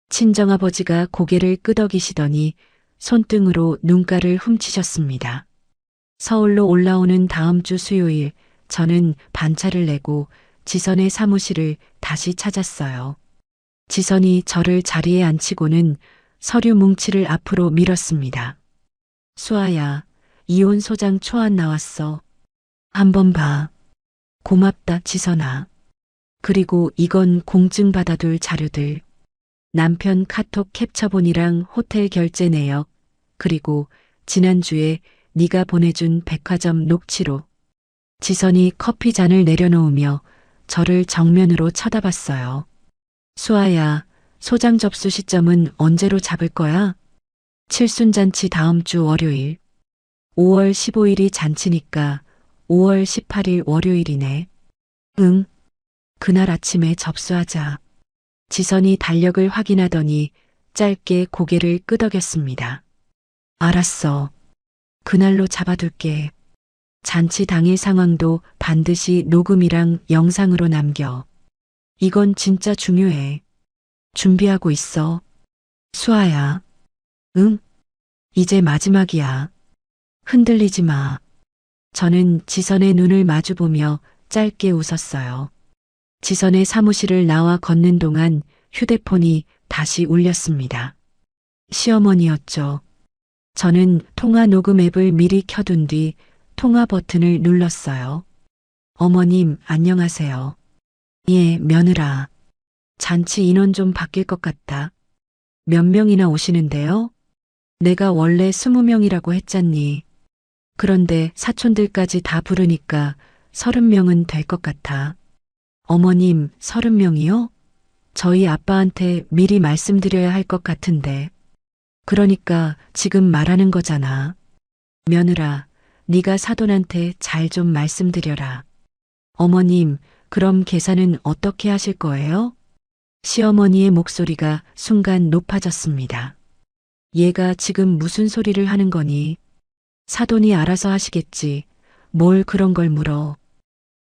친정아버지가 고개를 끄덕이시더니 손등으로 눈가를 훔치셨습니다. 서울로 올라오는 다음 주 수요일, 저는 반차를 내고 지선의 사무실을 다시 찾았어요. 지선이 저를 자리에 앉히고는 서류 뭉치를 앞으로 밀었습니다. 수아야, 이혼 소장 초안 나왔어. 한번 봐. 고맙다, 지선아. 그리고 이건 공증 받아둘 자료들. 남편 카톡 캡처본이랑 호텔 결제 내역, 그리고 지난주에 네가 보내준 백화점 녹취록. 지선이 커피 잔을 내려놓으며 저를 정면으로 쳐다봤어요. 수아야, 소장 접수 시점은 언제로 잡을 거야? 칠순잔치 다음 주 월요일. 5월 15일이 잔치니까 5월 18일 월요일이네. 응. 그날 아침에 접수하자. 지선이 달력을 확인하더니 짧게 고개를 끄덕였습니다. 알았어. 그날로 잡아둘게. 잔치 당일 상황도 반드시 녹음이랑 영상으로 남겨. 이건 진짜 중요해. 준비하고 있어. 수아야. 응? 이제 마지막이야. 흔들리지 마. 저는 지선의 눈을 마주보며 짧게 웃었어요. 지선의 사무실을 나와 걷는 동안 휴대폰이 다시 울렸습니다. 시어머니였죠. 저는 통화 녹음 앱을 미리 켜둔 뒤 통화 버튼을 눌렀어요. 어머님, 안녕하세요. 예, 며느라. 잔치 인원 좀 바뀔 것 같다. 몇 명이나 오시는데요? 내가 원래 20명이라고 했잖니. 그런데 사촌들까지 다 부르니까 30명은 될 것 같아. 어머님, 30명이요? 저희 아빠한테 미리 말씀드려야 할 것 같은데. 그러니까 지금 말하는 거잖아. 며느라, 네가 사돈한테 잘 좀 말씀드려라. 어머님, 그럼 계산은 어떻게 하실 거예요? 시어머니의 목소리가 순간 높아졌습니다. 얘가 지금 무슨 소리를 하는 거니? 사돈이 알아서 하시겠지. 뭘 그런 걸 물어.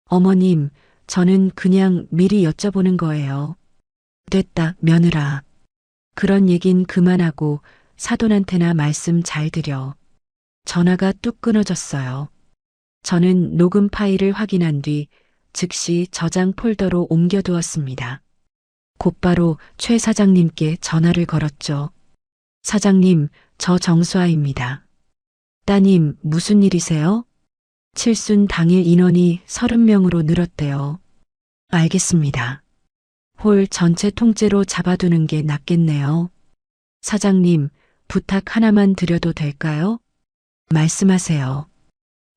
어머님, 저는 그냥 미리 여쭤보는 거예요. 됐다, 며느라. 그런 얘긴 그만하고 사돈한테나 말씀 잘 드려. 전화가 뚝 끊어졌어요. 저는 녹음 파일을 확인한 뒤 즉시 저장 폴더로 옮겨두었습니다. 곧바로 최 사장님께 전화를 걸었죠. 사장님, 저 정수아입니다. 따님, 무슨 일이세요? 칠순 당일 인원이 30명으로 늘었대요. 알겠습니다. 홀 전체 통째로 잡아두는 게 낫겠네요. 사장님, 부탁 하나만 드려도 될까요? 말씀하세요.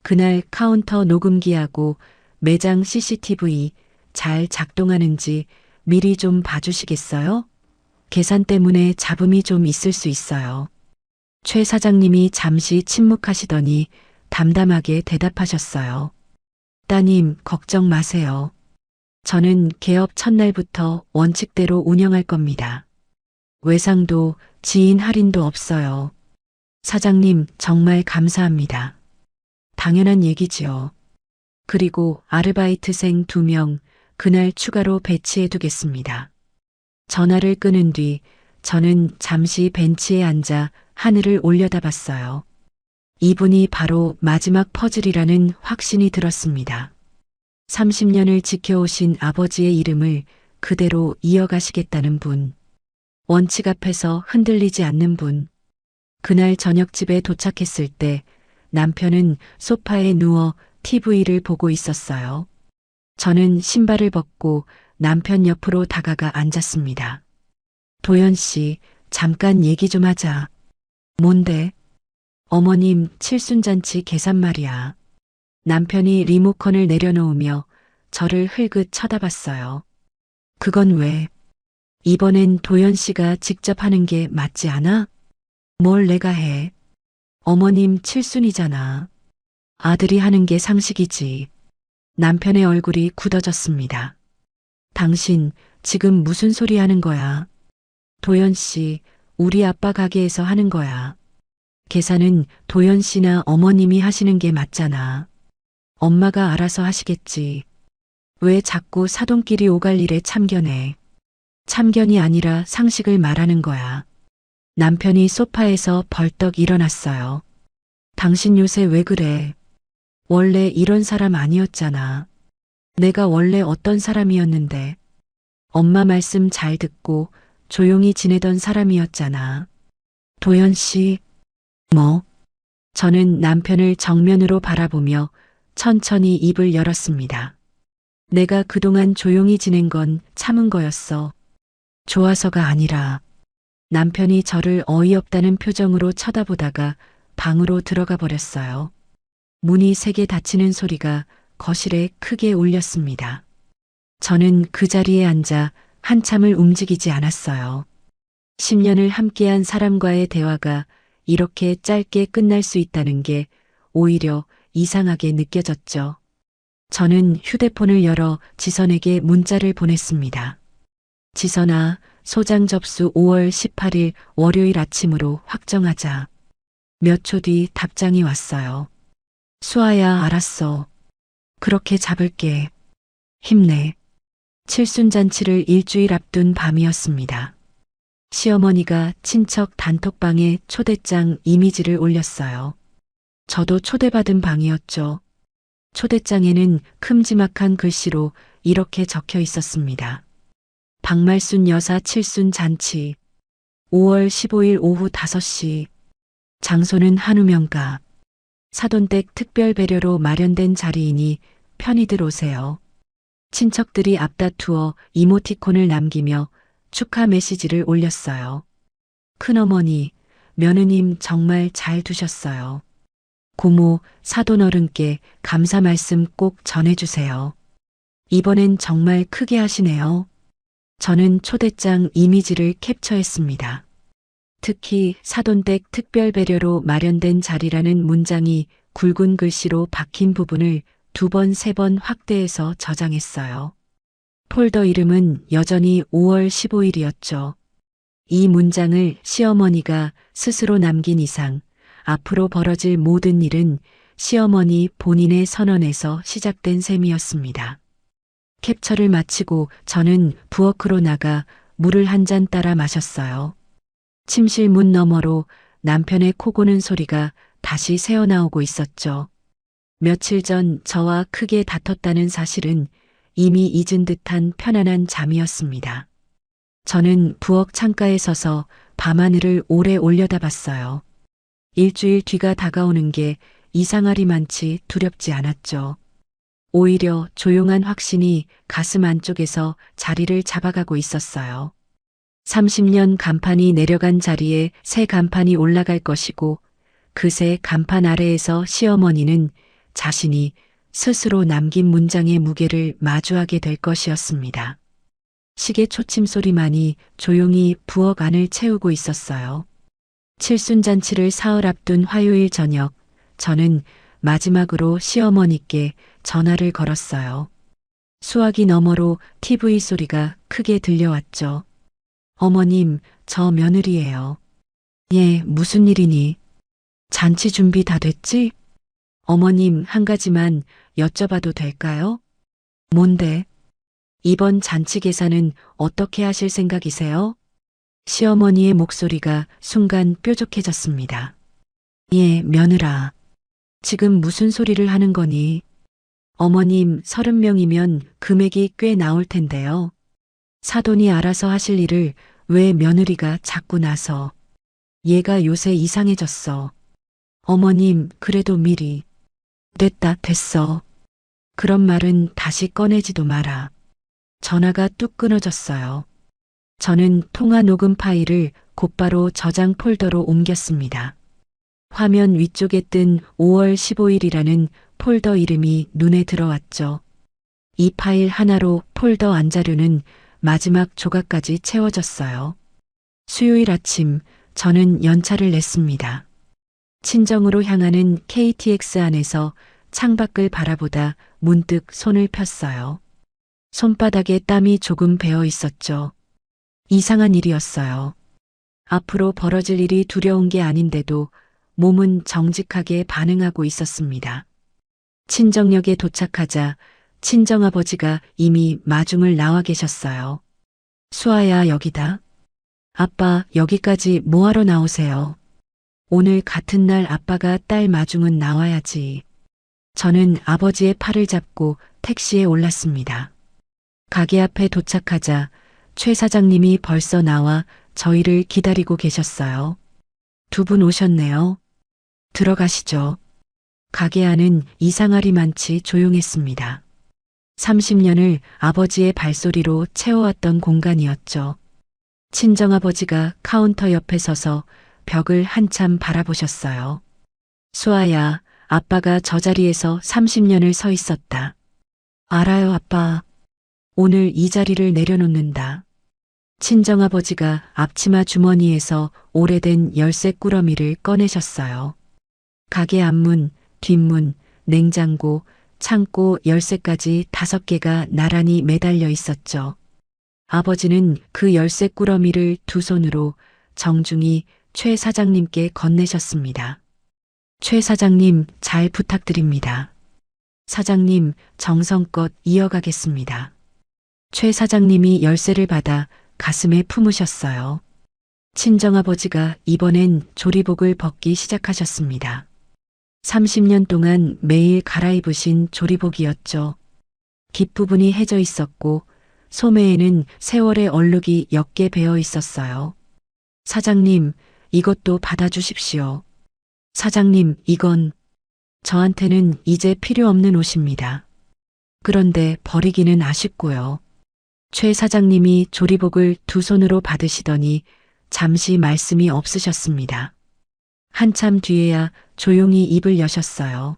그날 카운터 녹음기하고 매장 CCTV 잘 작동하는지 미리 좀 봐주시겠어요? 계산 때문에 잡음이 좀 있을 수 있어요. 최 사장님이 잠시 침묵하시더니 담담하게 대답하셨어요. 따님, 걱정 마세요. 저는 개업 첫날부터 원칙대로 운영할 겁니다. 외상도 지인 할인도 없어요. 사장님, 정말 감사합니다. 당연한 얘기지요. 그리고 아르바이트생 2명 그날 추가로 배치해 두겠습니다. 전화를 끊은 뒤 저는 잠시 벤치에 앉아 하늘을 올려다봤어요. 이분이 바로 마지막 퍼즐이라는 확신이 들었습니다. 30년을 지켜오신 아버지의 이름을 그대로 이어가시겠다는 분. 원칙 앞에서 흔들리지 않는 분. 그날 저녁 집에 도착했을 때 남편은 소파에 누워 TV를 보고 있었어요. 저는 신발을 벗고 남편 옆으로 다가가 앉았습니다. 도연 씨, 잠깐 얘기 좀 하자. 뭔데? 어머님 칠순잔치 계산 말이야. 남편이 리모컨을 내려놓으며 저를 흘긋 쳐다봤어요. 그건 왜? 이번엔 도연 씨가 직접 하는 게 맞지 않아? 뭘 내가 해? 어머님 칠순이잖아. 아들이 하는 게 상식이지. 남편의 얼굴이 굳어졌습니다. 당신 지금 무슨 소리 하는 거야? 도연 씨, 우리 아빠 가게에서 하는 거야. 계산은 도연 씨나 어머님이 하시는 게 맞잖아. 엄마가 알아서 하시겠지. 왜 자꾸 사돈끼리 오갈 일에 참견해? 참견이 아니라 상식을 말하는 거야. 남편이 소파에서 벌떡 일어났어요. 당신 요새 왜 그래? 원래 이런 사람 아니었잖아. 내가 원래 어떤 사람이었는데. 엄마 말씀 잘 듣고 조용히 지내던 사람이었잖아. 도연 씨, 뭐? 저는 남편을 정면으로 바라보며 천천히 입을 열었습니다. 내가 그동안 조용히 지낸 건 참은 거였어. 좋아서가 아니라. 남편이 저를 어이없다는 표정으로 쳐다보다가 방으로 들어가 버렸어요. 문이 세게 닫히는 소리가 거실에 크게 울렸습니다. 저는 그 자리에 앉아 한참을 움직이지 않았어요. 10년을 함께한 사람과의 대화가 이렇게 짧게 끝날 수 있다는 게 오히려 이상하게 느껴졌죠. 저는 휴대폰을 열어 지선에게 문자를 보냈습니다. 지선아, 소장 접수 5월 18일 월요일 아침으로 확정하자. 몇 초 뒤 답장이 왔어요. 수아야, 알았어. 그렇게 잡을게. 힘내. 칠순잔치를 일주일 앞둔 밤이었습니다. 시어머니가 친척 단톡방에 초대장 이미지를 올렸어요. 저도 초대받은 방이었죠. 초대장에는 큼지막한 글씨로 이렇게 적혀 있었습니다. 박말순 여사 칠순 잔치 5월 15일 오후 5시 장소는 한우명가 사돈댁 특별 배려로 마련된 자리이니 편히들 오세요. 친척들이 앞다투어 이모티콘을 남기며 축하 메시지를 올렸어요. 큰어머니, 며느님 정말 잘 두셨어요. 고모, 사돈어른께 감사 말씀 꼭 전해주세요. 이번엔 정말 크게 하시네요. 저는 초대장 이미지를 캡처했습니다. 특히 사돈댁 특별 배려로 마련된 자리라는 문장이 굵은 글씨로 박힌 부분을 2번, 3번 확대해서 저장했어요. 폴더 이름은 여전히 5월 15일이었죠. 이 문장을 시어머니가 스스로 남긴 이상 앞으로 벌어질 모든 일은 시어머니 본인의 선언에서 시작된 셈이었습니다. 캡처를 마치고 저는 부엌으로 나가 물을 한 잔 따라 마셨어요. 침실 문 너머로 남편의 코 고는 소리가 다시 새어나오고 있었죠. 며칠 전 저와 크게 다퉜다는 사실은 이미 잊은 듯한 편안한 잠이었습니다. 저는 부엌 창가에 서서 밤하늘을 오래 올려다봤어요. 일주일 뒤가 다가오는 게 이상하리만치 두렵지 않았죠. 오히려 조용한 확신이 가슴 안쪽에서 자리를 잡아가고 있었어요. 30년 간판이 내려간 자리에 새 간판이 올라갈 것이고 그 새 간판 아래에서 시어머니는 자신이 스스로 남긴 문장의 무게를 마주하게 될 것이었습니다. 시계 초침 소리만이 조용히 부엌 안을 채우고 있었어요. 칠순잔치를 사흘 앞둔 화요일 저녁, 저는 마지막으로 시어머니께 전화를 걸었어요. 수화기 너머로 TV 소리가 크게 들려왔죠. 어머님, 저 며느리예요. 예, 무슨 일이니? 잔치 준비 다 됐지? 어머님, 한 가지만 여쭤봐도 될까요? 뭔데? 이번 잔치 계산은 어떻게 하실 생각이세요? 시어머니의 목소리가 순간 뾰족해졌습니다. 예, 며느라. 지금 무슨 소리를 하는 거니? 어머님, 30명이면 금액이 꽤 나올 텐데요. 사돈이 알아서 하실 일을 왜 며느리가 자꾸 나서. 얘가 요새 이상해졌어. 어머님, 그래도 미리. 됐다, 됐어. 그런 말은 다시 꺼내지도 마라. 전화가 뚝 끊어졌어요. 저는 통화 녹음 파일을 곧바로 저장 폴더로 옮겼습니다. 화면 위쪽에 뜬 5월 15일이라는 폴더 이름이 눈에 들어왔죠. 이 파일 하나로 폴더 안자료는 마지막 조각까지 채워졌어요. 수요일 아침 저는 연차를 냈습니다. 친정으로 향하는 KTX 안에서 창밖을 바라보다 문득 손을 폈어요. 손바닥에 땀이 조금 배어 있었죠. 이상한 일이었어요. 앞으로 벌어질 일이 두려운 게 아닌데도 몸은 정직하게 반응하고 있었습니다. 친정역에 도착하자 친정아버지가 이미 마중을 나와 계셨어요. 수아야, 여기다. 아빠, 여기까지 뭐하러 나오세요? 오늘 같은 날 아빠가 딸 마중은 나와야지. 저는 아버지의 팔을 잡고 택시에 올랐습니다. 가게 앞에 도착하자 최 사장님이 벌써 나와 저희를 기다리고 계셨어요. 2분 오셨네요. 들어가시죠. 가게 안은 이상하리만치 조용했습니다. 30년을 아버지의 발소리로 채워왔던 공간이었죠. 친정아버지가 카운터 옆에 서서 벽을 한참 바라보셨어요. 수아야, 아빠가 저 자리에서 30년을 서 있었다. 알아요, 아빠. 오늘 이 자리를 내려놓는다. 친정아버지가 앞치마 주머니에서 오래된 열쇠 꾸러미를 꺼내셨어요. 가게 앞문, 뒷문, 냉장고, 창고 열쇠까지 5개가 나란히 매달려 있었죠. 아버지는 그 열쇠 꾸러미를 두 손으로 정중히 최 사장님께 건네셨습니다. 최 사장님, 잘 부탁드립니다. 사장님, 정성껏 이어가겠습니다. 최 사장님이 열쇠를 받아 가슴에 품으셨어요. 친정아버지가 이번엔 조리복을 벗기 시작하셨습니다. 30년 동안 매일 갈아입으신 조리복이었죠. 깃부분이 해져 있었고 소매에는 세월의 얼룩이 옅게 배어 있었어요. 사장님, 이것도 받아주십시오. 사장님, 이건 저한테는 이제 필요 없는 옷입니다. 그런데 버리기는 아쉽고요. 최 사장님이 조리복을 두 손으로 받으시더니 잠시 말씀이 없으셨습니다. 한참 뒤에야 조용히 입을 여셨어요.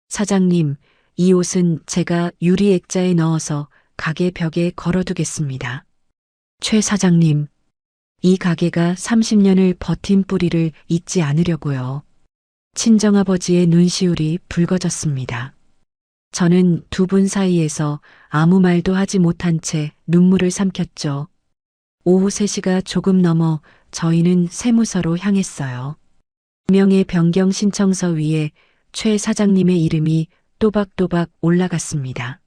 사장님, 이 옷은 제가 유리 액자에 넣어서 가게 벽에 걸어두겠습니다. 최 사장님, 이 가게가 30년을 버틴 뿌리를 잊지 않으려고요. 친정아버지의 눈시울이 붉어졌습니다. 저는 두 분 사이에서 아무 말도 하지 못한 채 눈물을 삼켰죠. 오후 3시가 조금 넘어 저희는 세무서로 향했어요. 명의 변경 신청서 위에 최 사장님의 이름이 또박또박 올라갔습니다.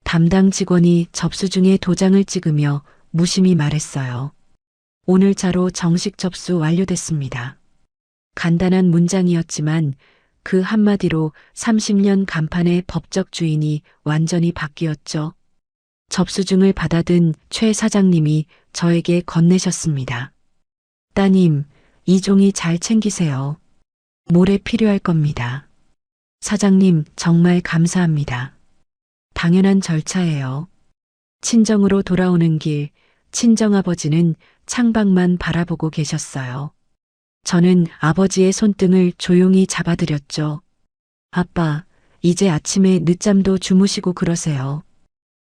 담당 직원이 접수 중에 도장을 찍으며 무심히 말했어요. 오늘자로 정식 접수 완료됐습니다. 간단한 문장이었지만 그 한마디로 30년 간판의 법적 주인이 완전히 바뀌었죠. 접수증을 받아든 최 사장님이 저에게 건네셨습니다. 따님, 이 종이 잘 챙기세요. 모레 필요할 겁니다. 사장님, 정말 감사합니다. 당연한 절차예요. 친정으로 돌아오는 길, 친정아버지는 창밖만 바라보고 계셨어요. 저는 아버지의 손등을 조용히 잡아드렸죠. 아빠, 이제 아침에 늦잠도 주무시고 그러세요.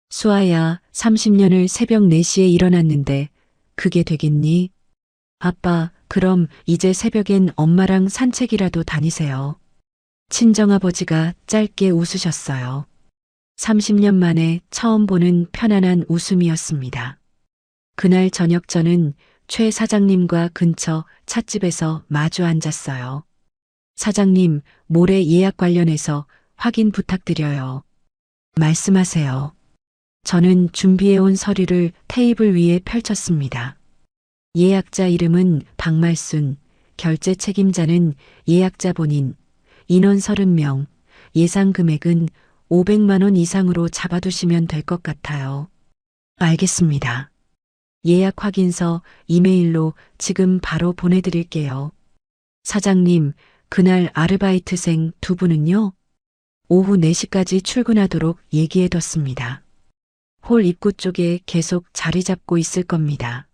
수아야, 30년을 새벽 4시에 일어났는데 그게 되겠니? 아빠, 그럼 이제 새벽엔 엄마랑 산책이라도 다니세요. 친정아버지가 짧게 웃으셨어요. 30년 만에 처음 보는 편안한 웃음이었습니다. 그날 저녁 저는 최 사장님과 근처 찻집에서 마주 앉았어요. 사장님, 모레 예약 관련해서 확인 부탁드려요. 말씀하세요. 저는 준비해온 서류를 테이블 위에 펼쳤습니다. 예약자 이름은 박말순, 결제 책임자는 예약자 본인, 인원 30명, 예상 금액은 500만 원 이상으로 잡아두시면 될 것 같아요. 알겠습니다. 예약 확인서 이메일로 지금 바로 보내드릴게요. 사장님, 그날 아르바이트생 두 분은요? 오후 4시까지 출근하도록 얘기해뒀습니다. 홀 입구 쪽에 계속 자리 잡고 있을 겁니다.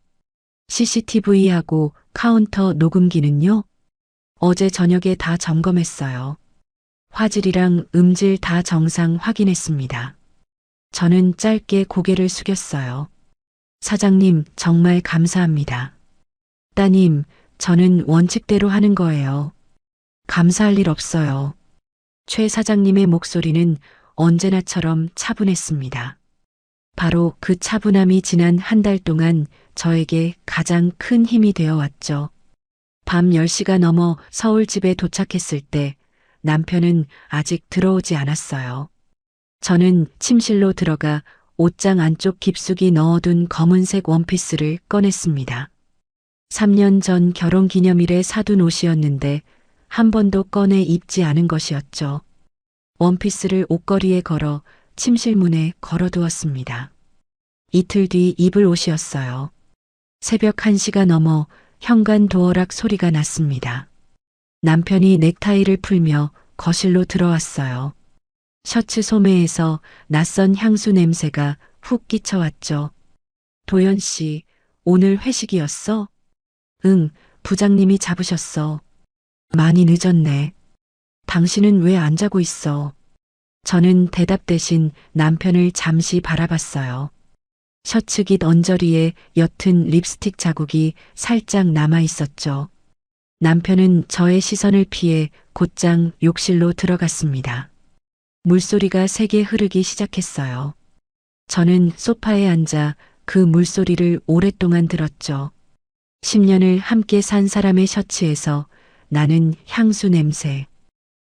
CCTV하고 카운터 녹음기는요? 어제 저녁에 다 점검했어요. 화질이랑 음질 다 정상 확인했습니다. 저는 짧게 고개를 숙였어요. 사장님, 정말 감사합니다. 따님, 저는 원칙대로 하는 거예요. 감사할 일 없어요. 최 사장님의 목소리는 언제나처럼 차분했습니다. 바로 그 차분함이 지난 한 달 동안 저에게 가장 큰 힘이 되어 왔죠. 밤 10시가 넘어 서울집에 도착했을 때 남편은 아직 들어오지 않았어요. 저는 침실로 들어가 옷장 안쪽 깊숙이 넣어둔 검은색 원피스를 꺼냈습니다. 3년 전 결혼 기념일에 사둔 옷이었는데 한 번도 꺼내 입지 않은 것이었죠. 원피스를 옷걸이에 걸어 침실 문에 걸어두었습니다. 이틀 뒤 입을 옷이었어요. 새벽 1시가 넘어 현관 도어락 소리가 났습니다. 남편이 넥타이를 풀며 거실로 들어왔어요. 셔츠 소매에서 낯선 향수 냄새가 훅 끼쳐왔죠. 도연 씨, 오늘 회식이었어? 응, 부장님이 잡으셨어. 많이 늦었네. 당신은 왜 안 자고 있어? 저는 대답 대신 남편을 잠시 바라봤어요. 셔츠깃 언저리에 옅은 립스틱 자국이 살짝 남아 있었죠. 남편은 저의 시선을 피해 곧장 욕실로 들어갔습니다. 물소리가 세게 흐르기 시작했어요. 저는 소파에 앉아 그 물소리를 오랫동안 들었죠. 10년을 함께 산 사람의 셔츠에서 나는 향수 냄새.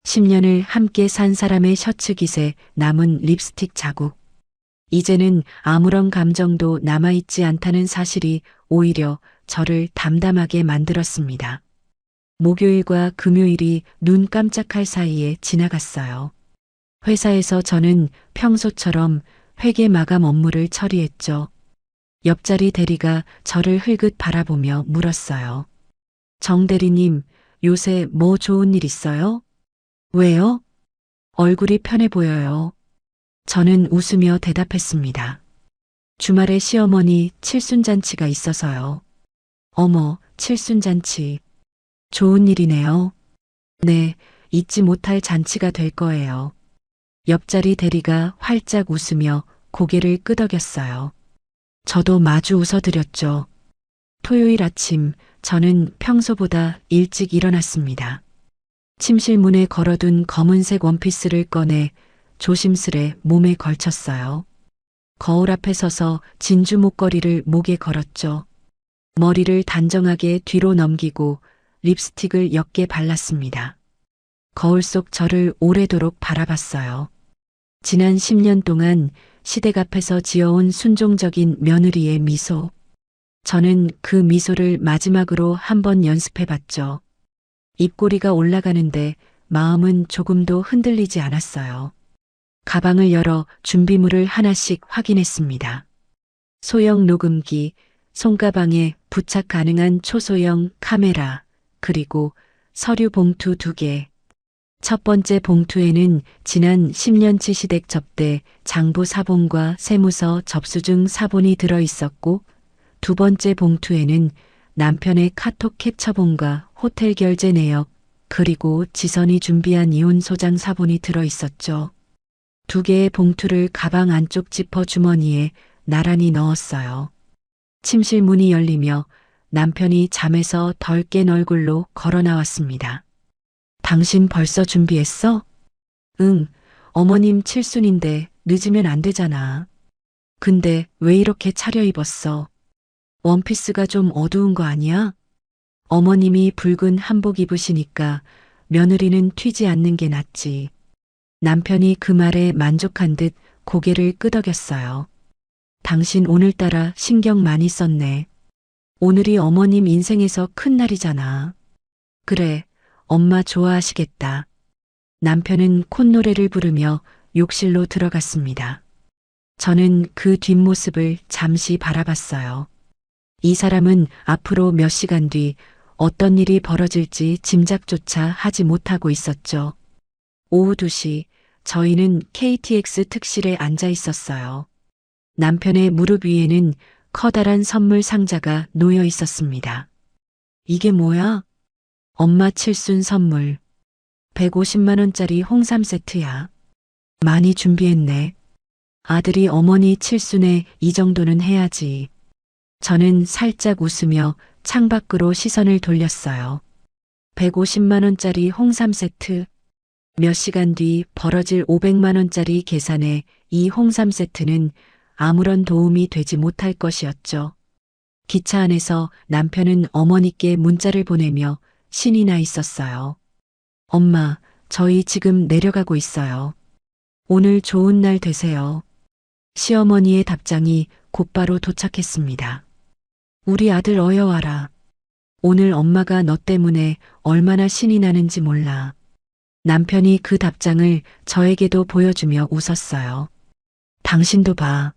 10년을 함께 산 사람의 셔츠 깃에 남은 립스틱 자국. 이제는 아무런 감정도 남아있지 않다는 사실이 오히려 저를 담담하게 만들었습니다. 목요일과 금요일이 눈 깜짝할 사이에 지나갔어요. 회사에서 저는 평소처럼 회계 마감 업무를 처리했죠. 옆자리 대리가 저를 흘긋 바라보며 물었어요. 정 대리님, 요새 뭐 좋은 일 있어요? 왜요? 얼굴이 편해 보여요. 저는 웃으며 대답했습니다. 주말에 시어머니 칠순잔치가 있어서요. 어머, 칠순잔치. 좋은 일이네요. 네, 잊지 못할 잔치가 될 거예요. 옆자리 대리가 활짝 웃으며 고개를 끄덕였어요. 저도 마주 웃어드렸죠. 토요일 아침 저는 평소보다 일찍 일어났습니다. 침실 문에 걸어둔 검은색 원피스를 꺼내 조심스레 몸에 걸쳤어요. 거울 앞에 서서 진주 목걸이를 목에 걸었죠. 머리를 단정하게 뒤로 넘기고 립스틱을 옅게 발랐습니다. 거울 속 저를 오래도록 바라봤어요. 지난 10년 동안 시댁 앞에서 지어온 순종적인 며느리의 미소. 저는 그 미소를 마지막으로 한번 연습해봤죠. 입꼬리가 올라가는데 마음은 조금도 흔들리지 않았어요. 가방을 열어 준비물을 하나씩 확인했습니다. 소형 녹음기, 손가방에 부착 가능한 초소형 카메라, 그리고 서류 봉투 2개. 첫 번째 봉투에는 지난 10년치 시댁 접대 장부 사본과 세무서 접수증 사본이 들어 있었고, 두 번째 봉투에는 남편의 카톡 캡처본과 호텔 결제 내역, 그리고 지선이 준비한 이혼 소장 사본이 들어 있었죠. 2개의 봉투를 가방 안쪽 지퍼 주머니에 나란히 넣었어요. 침실 문이 열리며 남편이 잠에서 덜 깬 얼굴로 걸어 나왔습니다. 당신 벌써 준비했어? 응, 어머님 칠순인데 늦으면 안 되잖아. 근데 왜 이렇게 차려입었어? 원피스가 좀 어두운 거 아니야? 어머님이 붉은 한복 입으시니까 며느리는 튀지 않는 게 낫지. 남편이 그 말에 만족한 듯 고개를 끄덕였어요. 당신 오늘따라 신경 많이 썼네. 오늘이 어머님 인생에서 큰 날이잖아. 그래, 엄마 좋아하시겠다. 남편은 콧노래를 부르며 욕실로 들어갔습니다. 저는 그 뒷모습을 잠시 바라봤어요. 이 사람은 앞으로 몇 시간 뒤 어떤 일이 벌어질지 짐작조차 하지 못하고 있었죠. 오후 2시 저희는 KTX 특실에 앉아 있었어요. 남편의 무릎 위에는 커다란 선물 상자가 놓여 있었습니다. 이게 뭐야? 엄마 칠순 선물. 150만 원짜리 홍삼 세트야. 많이 준비했네. 아들이 어머니 칠순에 이 정도는 해야지. 저는 살짝 웃으며 창밖으로 시선을 돌렸어요. 150만 원짜리 홍삼 세트. 몇 시간 뒤 벌어질 500만 원짜리 계산에 이 홍삼 세트는 아무런 도움이 되지 못할 것이었죠. 기차 안에서 남편은 어머니께 문자를 보내며 신이 나 있었어요. 엄마, 저희 지금 내려가고 있어요. 오늘 좋은 날 되세요. 시어머니의 답장이 곧바로 도착했습니다. 우리 아들 어여와라. 오늘 엄마가 너 때문에 얼마나 신이 나는지 몰라. 남편이 그 답장을 저에게도 보여주며 웃었어요. 당신도 봐.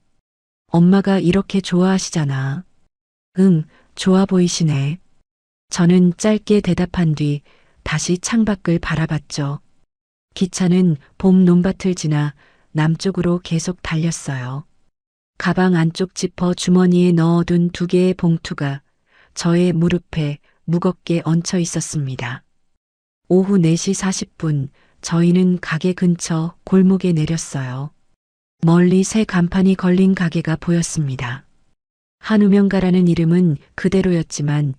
엄마가 이렇게 좋아하시잖아. 응, 좋아 보이시네. 저는 짧게 대답한 뒤 다시 창밖을 바라봤죠. 기차는 봄 논밭을 지나 남쪽으로 계속 달렸어요. 가방 안쪽 지퍼 주머니에 넣어둔 2개의 봉투가 저의 무릎에 무겁게 얹혀 있었습니다. 오후 4시 40분 저희는 가게 근처 골목에 내렸어요. 멀리 새 간판이 걸린 가게가 보였습니다. 한우명가라는 이름은 그대로였지만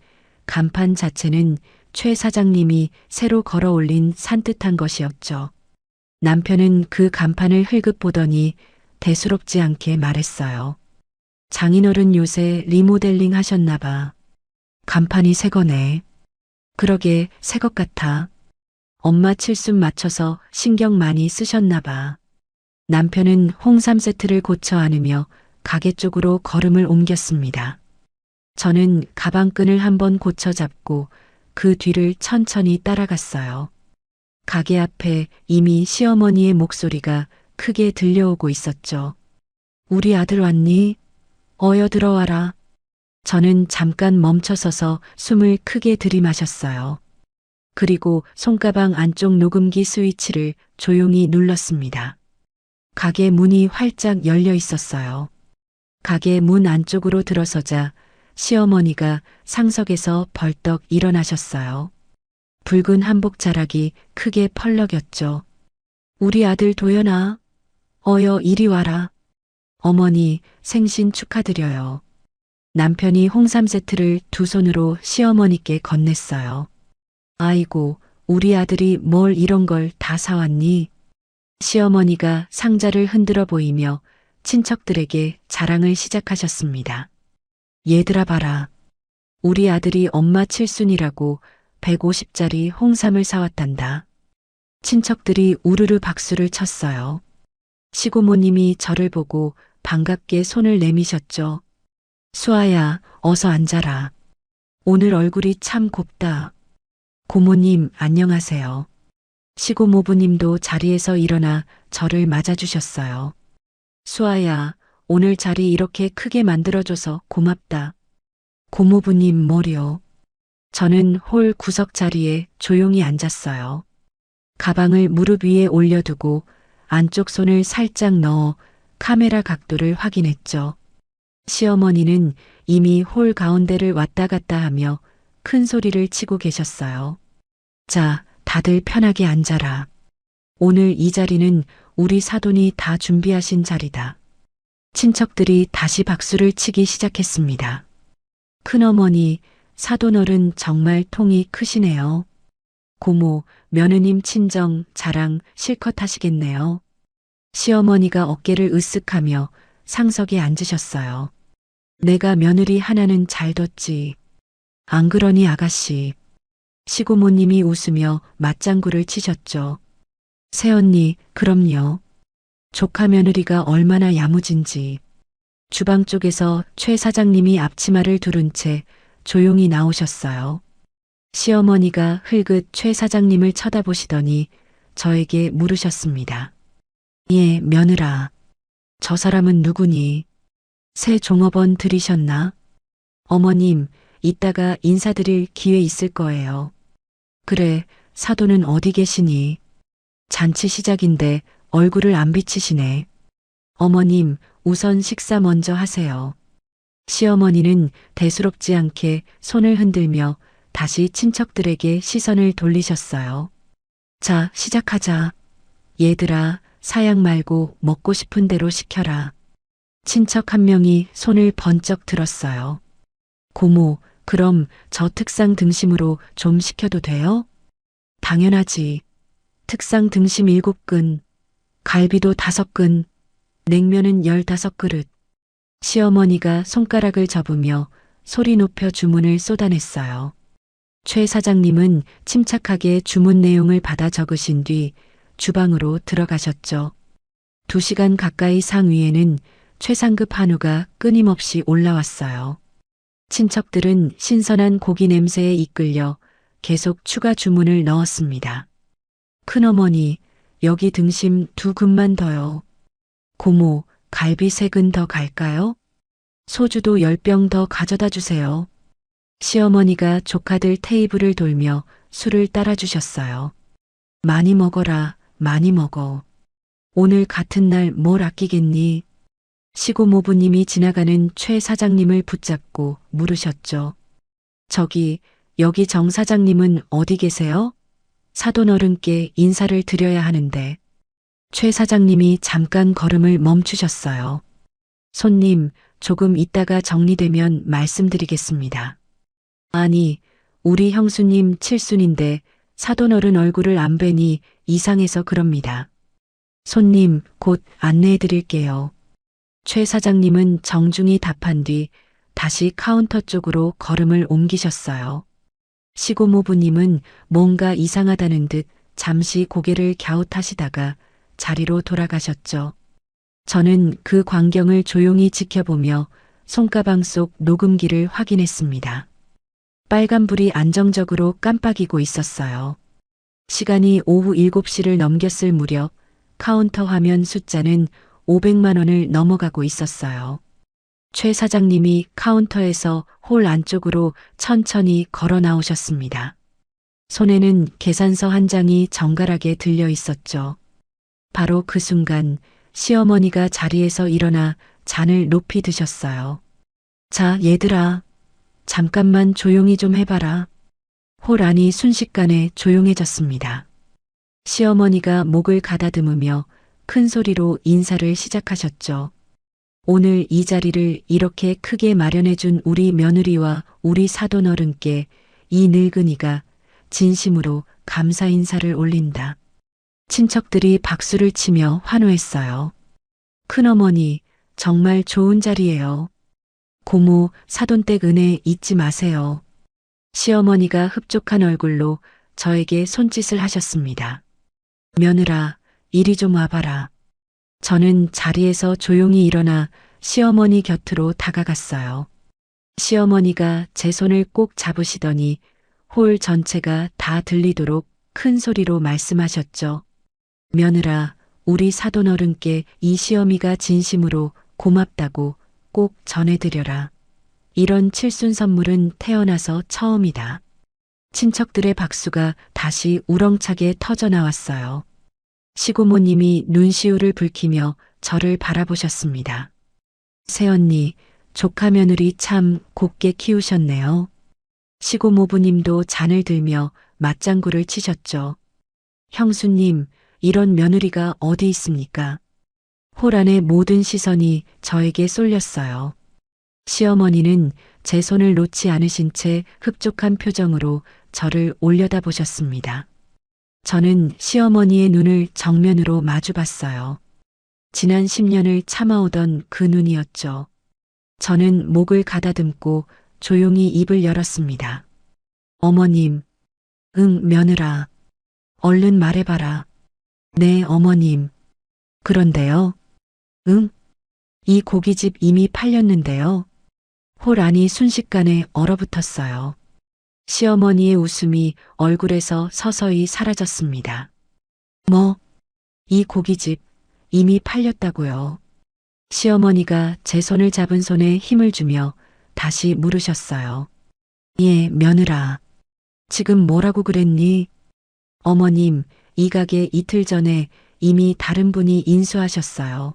간판 자체는 최 사장님이 새로 걸어 올린 산뜻한 것이었죠. 남편은 그 간판을 흘끗 보더니 대수롭지 않게 말했어요. 장인어른 요새 리모델링 하셨나봐. 간판이 새 거네. 그러게 새 것 같아. 엄마 칠순 맞춰서 신경 많이 쓰셨나봐. 남편은 홍삼 세트를 고쳐 안으며 가게 쪽으로 걸음을 옮겼습니다. 저는 가방끈을 한번 고쳐 잡고 그 뒤를 천천히 따라갔어요. 가게 앞에 이미 시어머니의 목소리가 크게 들려오고 있었죠. 우리 아들 왔니? 어여 들어와라. 저는 잠깐 멈춰서서 숨을 크게 들이마셨어요. 그리고 손가방 안쪽 녹음기 스위치를 조용히 눌렀습니다. 가게 문이 활짝 열려 있었어요. 가게 문 안쪽으로 들어서자 시어머니가 상석에서 벌떡 일어나셨어요. 붉은 한복 자락이 크게 펄럭였죠. 우리 아들 도연아, 어여 이리 와라. 어머니 생신 축하드려요. 남편이 홍삼 세트를 두 손으로 시어머니께 건넸어요. 아이고, 우리 아들이 뭘 이런 걸 다 사왔니? 시어머니가 상자를 흔들어 보이며 친척들에게 자랑을 시작하셨습니다. 얘들아 봐라. 우리 아들이 엄마 칠순이라고 150짜리 홍삼을 사왔단다. 친척들이 우르르 박수를 쳤어요. 시고모님이 저를 보고 반갑게 손을 내미셨죠. 수아야, 어서 앉아라. 오늘 얼굴이 참 곱다. 고모님, 안녕하세요. 시고모부님도 자리에서 일어나 저를 맞아주셨어요. 수아야, 오늘 자리 이렇게 크게 만들어줘서 고맙다. 고모부님 뭐려? 저는 홀 구석 자리에 조용히 앉았어요. 가방을 무릎 위에 올려두고 안쪽 손을 살짝 넣어 카메라 각도를 확인했죠. 시어머니는 이미 홀 가운데를 왔다 갔다 하며 큰 소리를 치고 계셨어요. 자, 다들 편하게 앉아라. 오늘 이 자리는 우리 사돈이 다 준비하신 자리다. 친척들이 다시 박수를 치기 시작했습니다. 큰어머니, 사돈어른 정말 통이 크시네요. 고모, 며느님 친정, 자랑 실컷 하시겠네요. 시어머니가 어깨를 으쓱하며 상석에 앉으셨어요. 내가 며느리 하나는 잘 뒀지. 안 그러니 아가씨. 시고모님이 웃으며 맞장구를 치셨죠. 새언니, 그럼요. 조카 며느리가 얼마나 야무진지. 주방 쪽에서 최 사장님이 앞치마를 두른 채 조용히 나오셨어요. 시어머니가 흘긋 최 사장님을 쳐다보시더니 저에게 물으셨습니다. 예, 며느라. 저 사람은 누구니? 새 종업원 들이셨나? 어머님, 이따가 인사드릴 기회 있을 거예요. 그래, 사돈은 어디 계시니? 잔치 시작인데 얼굴을 안 비치시네. 어머님, 우선 식사 먼저 하세요. 시어머니는 대수롭지 않게 손을 흔들며 다시 친척들에게 시선을 돌리셨어요. 자, 시작하자. 얘들아, 사양 말고 먹고 싶은 대로 시켜라. 친척 한 명이 손을 번쩍 들었어요. 고모, 그럼 저 특상 등심으로 좀 시켜도 돼요? 당연하지. 특상 등심 7근, 갈비도 5근, 냉면은 15그릇. 시어머니가 손가락을 접으며 소리 높여 주문을 쏟아냈어요. 최 사장님은 침착하게 주문 내용을 받아 적으신 뒤 주방으로 들어가셨죠. 2시간 가까이 상위에는 최상급 한우가 끊임없이 올라왔어요. 친척들은 신선한 고기 냄새에 이끌려 계속 추가 주문을 넣었습니다. 큰어머니, 여기 등심 2근만 더요. 고모, 갈비 3근 더 갈까요? 소주도 10병 더 가져다 주세요. 시어머니가 조카들 테이블을 돌며 술을 따라주셨어요. 많이 먹어라, 많이 먹어. 오늘 같은 날 뭘 아끼겠니? 시고모부님이 지나가는 최 사장님을 붙잡고 물으셨죠. 저기, 여기 정 사장님은 어디 계세요? 사돈어른께 인사를 드려야 하는데. 최 사장님이 잠깐 걸음을 멈추셨어요. 손님, 조금 있다가 정리되면 말씀드리겠습니다. 아니, 우리 형수님 칠순인데 사돈어른 얼굴을 안 뵈니 이상해서 그럽니다. 손님, 곧 안내해 드릴게요. 최 사장님은 정중히 답한 뒤 다시 카운터 쪽으로 걸음을 옮기셨어요. 시고모부님은 뭔가 이상하다는 듯 잠시 고개를 갸웃하시다가 자리로 돌아가셨죠. 저는 그 광경을 조용히 지켜보며 손가방 속 녹음기를 확인했습니다. 빨간불이 안정적으로 깜빡이고 있었어요. 시간이 오후 7시를 넘겼을 무렵 카운터 화면 숫자는 500만 원을 넘어가고 있었어요. 최 사장님이 카운터에서 홀 안쪽으로 천천히 걸어 나오셨습니다. 손에는 계산서 한 장이 정갈하게 들려 있었죠. 바로 그 순간 시어머니가 자리에서 일어나 잔을 높이 드셨어요. 자, 얘들아. 잠깐만 조용히 좀 해봐라. 홀 안이 순식간에 조용해졌습니다. 시어머니가 목을 가다듬으며 큰 소리로 인사를 시작하셨죠. 오늘 이 자리를 이렇게 크게 마련해준 우리 며느리와 우리 사돈어른께 이 늙은이가 진심으로 감사 인사를 올린다. 친척들이 박수를 치며 환호했어요. 큰어머니, 정말 좋은 자리예요. 고모, 사돈댁 은혜 잊지 마세요. 시어머니가 흡족한 얼굴로 저에게 손짓을 하셨습니다. 며느라, 이리 좀 와봐라. 저는 자리에서 조용히 일어나 시어머니 곁으로 다가갔어요. 시어머니가 제 손을 꼭 잡으시더니 홀 전체가 다 들리도록 큰 소리로 말씀하셨죠. 며느라, 우리 사돈어른께 이 시어미가 진심으로 고맙다고 꼭 전해드려라. 이런 칠순 선물은 태어나서 처음이다. 친척들의 박수가 다시 우렁차게 터져나왔어요. 시고모님이 눈시울을 붉히며 저를 바라보셨습니다. 새언니, 조카 며느리 참 곱게 키우셨네요. 시고모부님도 잔을 들며 맞장구를 치셨죠. 형수님, 이런 며느리가 어디 있습니까? 홀 안의 모든 시선이 저에게 쏠렸어요. 시어머니는 제 손을 놓지 않으신 채 흡족한 표정으로 저를 올려다보셨습니다. 저는 시어머니의 눈을 정면으로 마주봤어요. 지난 10년을 참아오던 그 눈이었죠. 저는 목을 가다듬고 조용히 입을 열었습니다. 어머님, 응, 며느라. 얼른 말해봐라. 네, 어머님. 그런데요. 응? 이 고깃집 이미 팔렸는데요. 홀 안이 순식간에 얼어붙었어요. 시어머니의 웃음이 얼굴에서 서서히 사라졌습니다. 뭐? 이 고깃집 이미 팔렸다고요. 시어머니가 제 손을 잡은 손에 힘을 주며 다시 물으셨어요. 예, 며느라. 지금 뭐라고 그랬니? 어머님, 이 가게 이틀 전에 이미 다른 분이 인수하셨어요.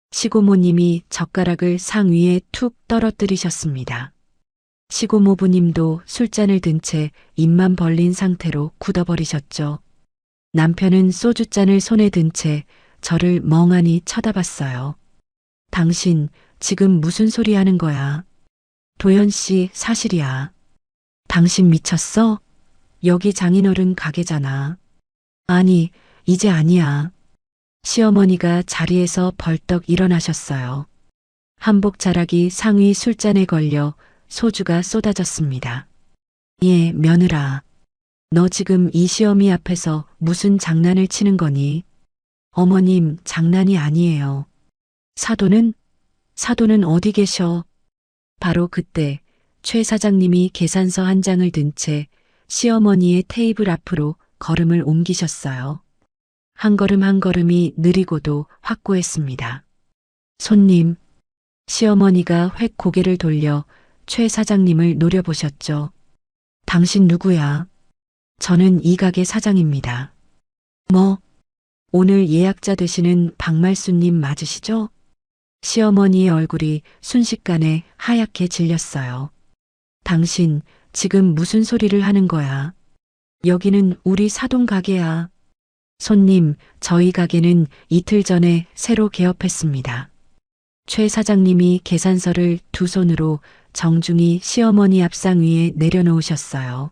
시고모님이 젓가락을 상 위에 툭 떨어뜨리셨습니다. 시고모부님도 술잔을 든 채 입만 벌린 상태로 굳어버리셨죠. 남편은 소주잔을 손에 든 채 저를 멍하니 쳐다봤어요. 당신 지금 무슨 소리 하는 거야? 도연 씨, 사실이야. 당신 미쳤어? 여기 장인어른 가게잖아. 아니, 이제 아니야. 시어머니가 자리에서 벌떡 일어나셨어요. 한복 자락이 상위 술잔에 걸려 소주가 쏟아졌습니다. 예, 며느라. 너 지금 이 시어미 앞에서 무슨 장난을 치는 거니? 어머님, 장난이 아니에요. 사돈은? 사돈은 어디 계셔? 바로 그때 최 사장님이 계산서 한 장을 든 채 시어머니의 테이블 앞으로 걸음을 옮기셨어요. 한 걸음 한 걸음이 느리고도 확고했습니다. 손님, 시어머니가 획 고개를 돌려 최 사장님을 노려보셨죠. 당신 누구야? 저는 이 가게 사장입니다. 뭐? 오늘 예약자 되시는 박말수님 맞으시죠? 시어머니의 얼굴이 순식간에 하얗게 질렸어요. 당신 지금 무슨 소리를 하는 거야? 여기는 우리 사돈 가게야. 손님, 저희 가게는 이틀 전에 새로 개업했습니다. 최 사장님이 계산서를 두 손으로 정중히 시어머니 앞상 위에 내려놓으셨어요.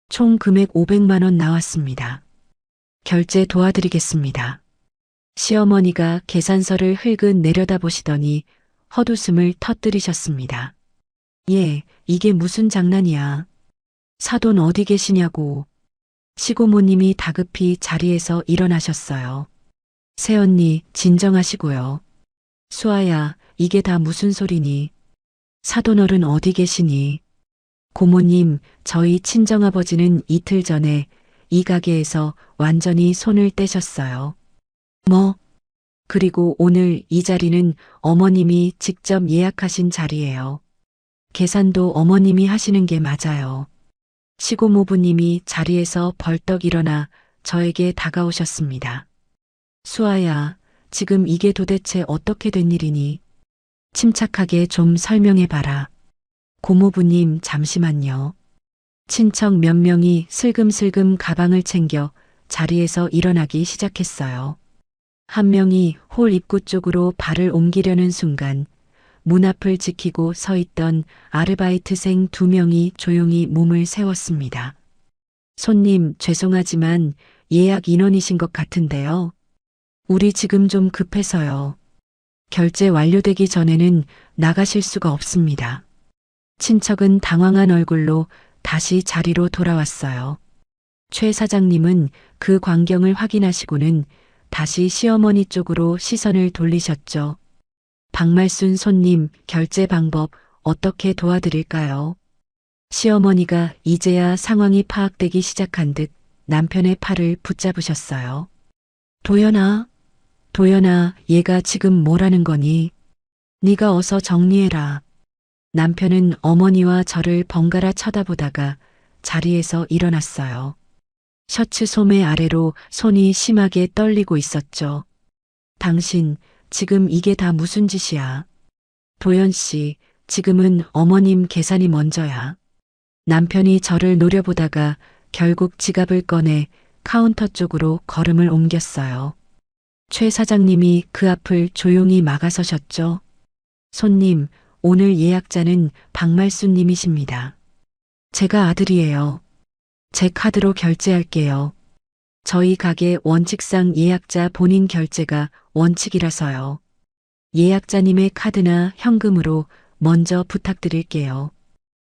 총 금액 500만 원 나왔습니다. 결제 도와드리겠습니다. 시어머니가 계산서를 흘금 내려다보시더니 헛웃음을 터뜨리셨습니다. 예, 이게 무슨 장난이야. 사돈 어디 계시냐고. 시고모님이 다급히 자리에서 일어나셨어요. 새언니, 진정하시고요. 수아야, 이게 다 무슨 소리니? 사돈어른 어디 계시니? 고모님, 저희 친정아버지는 이틀 전에 이 가게에서 완전히 손을 떼셨어요. 뭐? 그리고 오늘 이 자리는 어머님이 직접 예약하신 자리예요. 계산도 어머님이 하시는 게 맞아요. 시고모부님이 자리에서 벌떡 일어나 저에게 다가오셨습니다. 수아야, 지금 이게 도대체 어떻게 된 일이니? 침착하게 좀 설명해봐라. 고모부님, 잠시만요. 친척 몇 명이 슬금슬금 가방을 챙겨 자리에서 일어나기 시작했어요. 한 명이 홀 입구 쪽으로 발을 옮기려는 순간 문 앞을 지키고 서 있던 아르바이트생 2명이 조용히 몸을 세웠습니다. 손님, 죄송하지만 예약 인원이신 것 같은데요. 우리 지금 좀 급해서요. 결제 완료되기 전에는 나가실 수가 없습니다. 친척은 당황한 얼굴로 다시 자리로 돌아왔어요. 최 사장님은 그 광경을 확인하시고는 다시 시어머니 쪽으로 시선을 돌리셨죠. 박말순 손님, 결제 방법 어떻게 도와드릴까요? 시어머니가 이제야 상황이 파악되기 시작한 듯 남편의 팔을 붙잡으셨어요. 도연아, 도연아, 얘가 지금 뭐라는 거니? 네가 어서 정리해라. 남편은 어머니와 저를 번갈아 쳐다보다가 자리에서 일어났어요. 셔츠 소매 아래로 손이 심하게 떨리고 있었죠. 당신, 지금 이게 다 무슨 짓이야? 도연 씨, 지금은 어머님 계산이 먼저야. 남편이 저를 노려보다가 결국 지갑을 꺼내 카운터 쪽으로 걸음을 옮겼어요. 최 사장님이 그 앞을 조용히 막아서셨죠. 손님, 오늘 예약자는 박말순 님이십니다. 제가 아들이에요. 제 카드로 결제할게요. 저희 가게 원칙상 예약자 본인 결제가 원칙이라서요. 예약자님의 카드나 현금으로 먼저 부탁드릴게요.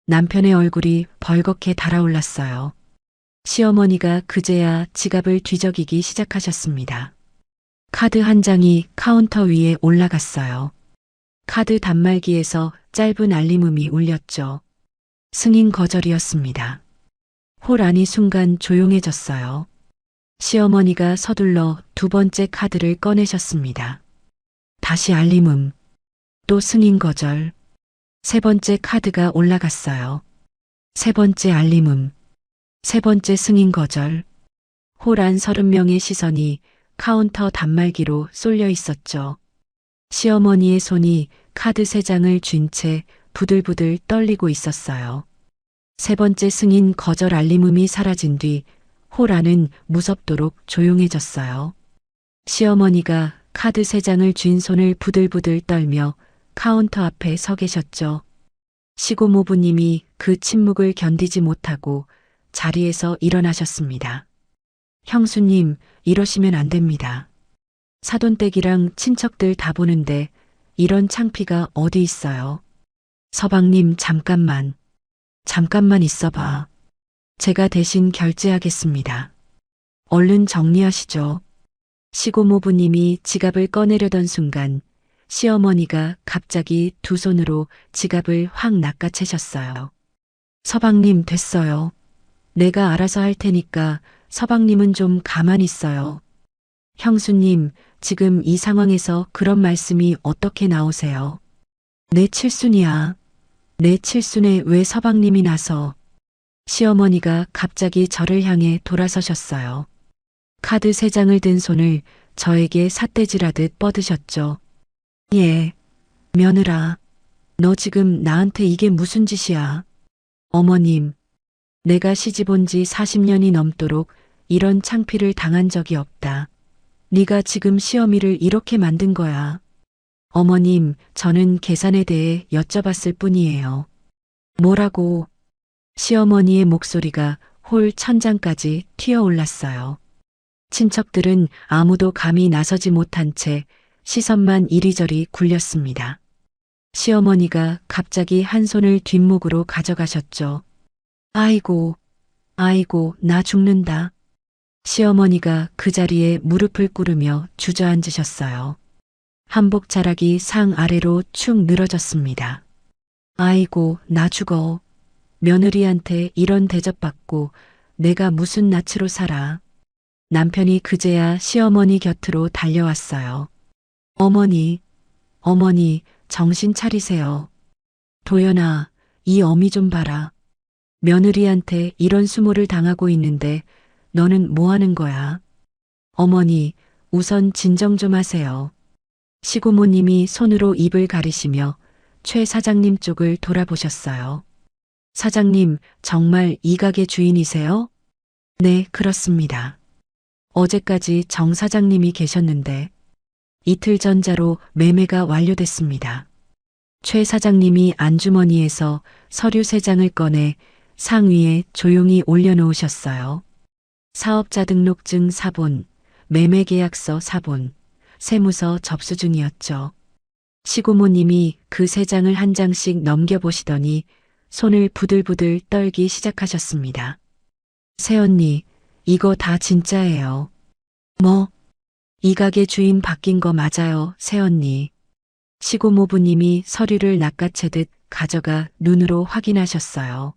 남편의 얼굴이 벌겋게 달아올랐어요. 시어머니가 그제야 지갑을 뒤적이기 시작하셨습니다. 카드 한 장이 카운터 위에 올라갔어요. 카드 단말기에서 짧은 알림음이 울렸죠. 승인 거절이었습니다. 홀 안이 순간 조용해졌어요. 시어머니가 서둘러 2번째 카드를 꺼내셨습니다. 다시 알림음. 또 승인 거절. 3번째 카드가 올라갔어요. 3번째 알림음. 3번째 승인 거절. 홀 안 30명의 시선이 카운터 단말기로 쏠려 있었죠. 시어머니의 손이 카드 3장을 쥔 채 부들부들 떨리고 있었어요. 3번째 승인 거절 알림음이 사라진 뒤 홀 안은 무섭도록 조용해졌어요. 시어머니가 카드 3장을 쥔 손을 부들부들 떨며 카운터 앞에 서 계셨죠. 시고모부님이 그 침묵을 견디지 못하고 자리에서 일어나셨습니다. 형수님, 이러시면 안 됩니다. 사돈댁이랑 친척들 다 보는데 이런 창피가 어디 있어요. 서방님, 잠깐만 있어봐. 제가 대신 결제하겠습니다. 얼른 정리하시죠. 시고모부님이 지갑을 꺼내려던 순간 시어머니가 갑자기 2 손으로 지갑을 확 낚아채셨어요. 서방님, 됐어요. 내가 알아서 할 테니까 서방님은 좀 가만히 있어요. 형수님, 지금 이 상황에서 그런 말씀이 어떻게 나오세요? 내 칠순이야. 내 칠순에 왜 서방님이 나서. 시어머니가 갑자기 저를 향해 돌아서셨어요. 카드 3장을 든 손을 저에게 삿대질하듯 뻗으셨죠. 예, 며느라, 너 지금 나한테 이게 무슨 짓이야? 어머님, 내가 시집 온 지 40년이 넘도록 이런 창피를 당한 적이 없다. 네가 지금 시어미를 이렇게 만든 거야. 어머님, 저는 계산에 대해 여쭤봤을 뿐이에요. 뭐라고? 시어머니의 목소리가 홀 천장까지 튀어올랐어요. 친척들은 아무도 감히 나서지 못한 채 시선만 이리저리 굴렸습니다. 시어머니가 갑자기 한 손을 뒷목으로 가져가셨죠. 아이고, 아이고, 나 죽는다. 시어머니가 그 자리에 무릎을 꿇으며 주저앉으셨어요. 한복 자락이 상 아래로 축 늘어졌습니다. 아이고, 나 죽어. 며느리한테 이런 대접받고 내가 무슨 낯으로 살아. 남편이 그제야 시어머니 곁으로 달려왔어요. 어머니, 어머니, 정신 차리세요. 도연아, 이 어미 좀 봐라. 며느리한테 이런 수모를 당하고 있는데 너는 뭐 하는 거야? 어머니, 우선 진정 좀 하세요. 시고모님이 손으로 입을 가리시며 최 사장님 쪽을 돌아보셨어요. 사장님, 정말 이 가게 주인이세요? 네, 그렇습니다. 어제까지 정 사장님이 계셨는데 이틀 전자로 매매가 완료됐습니다. 최 사장님이 안주머니에서 서류 3장을 꺼내 상위에 조용히 올려놓으셨어요. 사업자 등록증 4본, 매매계약서 4본, 세무서 접수 중이었죠. 시고모님이 그 3장을 한 장씩 넘겨보시더니 손을 부들부들 떨기 시작하셨습니다. 새언니, 이거 다 진짜예요. 뭐? 이 가게 주인 바뀐 거 맞아요, 새언니. 시고모부님이 서류를 낚아채듯 가져가 눈으로 확인하셨어요.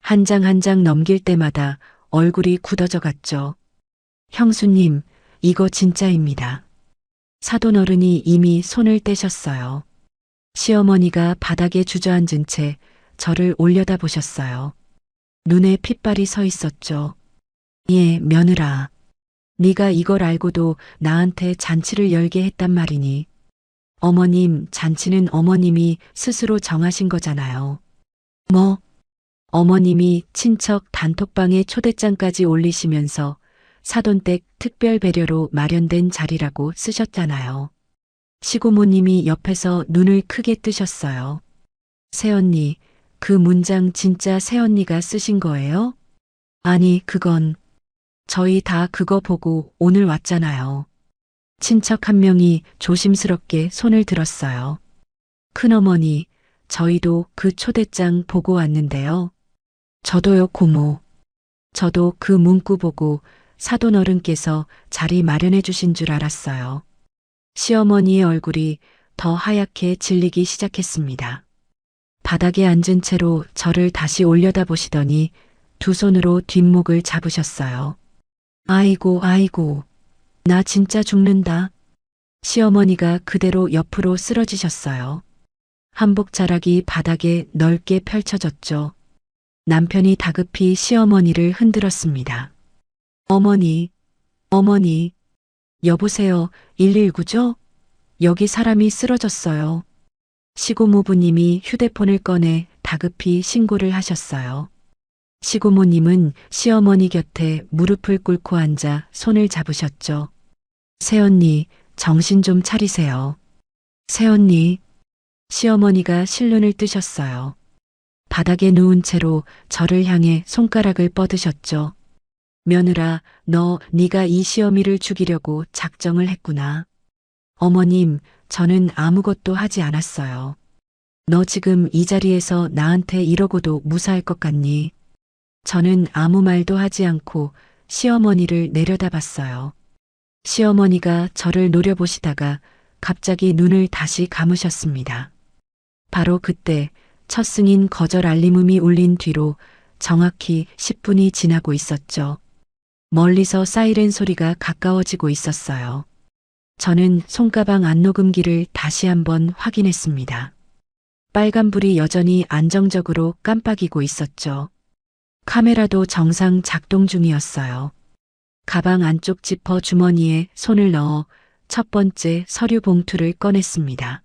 한 장 한 장 넘길 때마다 얼굴이 굳어져 갔죠. 형수님, 이거 진짜입니다. 사돈어른이 이미 손을 떼셨어요. 시어머니가 바닥에 주저앉은 채 저를 올려다보셨어요. 눈에 핏발이 서 있었죠. 예, 며느라. 네가 이걸 알고도 나한테 잔치를 열게 했단 말이니. 어머님, 잔치는 어머님이 스스로 정하신 거잖아요. 뭐? 어머님이 친척 단톡방에 초대장까지 올리시면서 사돈댁 특별 배려로 마련된 자리라고 쓰셨잖아요. 시고모님이 옆에서 눈을 크게 뜨셨어요. 새언니, 그 문장 진짜 새언니가 쓰신 거예요? 아니, 그건 저희 다 그거 보고 오늘 왔잖아요. 친척 한 명이 조심스럽게 손을 들었어요. 큰어머니, 저희도 그 초대장 보고 왔는데요. 저도요, 고모. 저도 그 문구 보고 사돈어른께서 자리 마련해 주신 줄 알았어요. 시어머니의 얼굴이 더 하얗게 질리기 시작했습니다. 바닥에 앉은 채로 저를 다시 올려다보시더니 두 손으로 뒷목을 잡으셨어요. 아이고, 아이고, 나 진짜 죽는다. 시어머니가 그대로 옆으로 쓰러지셨어요. 한복 자락이 바닥에 넓게 펼쳐졌죠. 남편이 다급히 시어머니를 흔들었습니다. 어머니, 어머니, 여보세요, 119죠? 여기 사람이 쓰러졌어요. 시고모부님이 휴대폰을 꺼내 다급히 신고를 하셨어요. 시고모님은 시어머니 곁에 무릎을 꿇고 앉아 손을 잡으셨죠. 새언니, 정신 좀 차리세요. 새언니, 시어머니가 실눈을 뜨셨어요. 바닥에 누운 채로 저를 향해 손가락을 뻗으셨죠. 며느라, 네가 이 시어미를 죽이려고 작정을 했구나. 어머님, 저는 아무것도 하지 않았어요. 너 지금 이 자리에서 나한테 이러고도 무사할 것 같니? 저는 아무 말도 하지 않고 시어머니를 내려다봤어요. 시어머니가 저를 노려보시다가 갑자기 눈을 다시 감으셨습니다. 바로 그때 첫 승인 거절 알림음이 울린 뒤로 정확히 10분이 지나고 있었죠. 멀리서 사이렌 소리가 가까워지고 있었어요. 저는 손가방 안녹음기를 다시 한번 확인했습니다. 빨간불이 여전히 안정적으로 깜빡이고 있었죠. 카메라도 정상 작동 중이었어요. 가방 안쪽 지퍼 주머니에 손을 넣어 첫 번째 서류 봉투를 꺼냈습니다.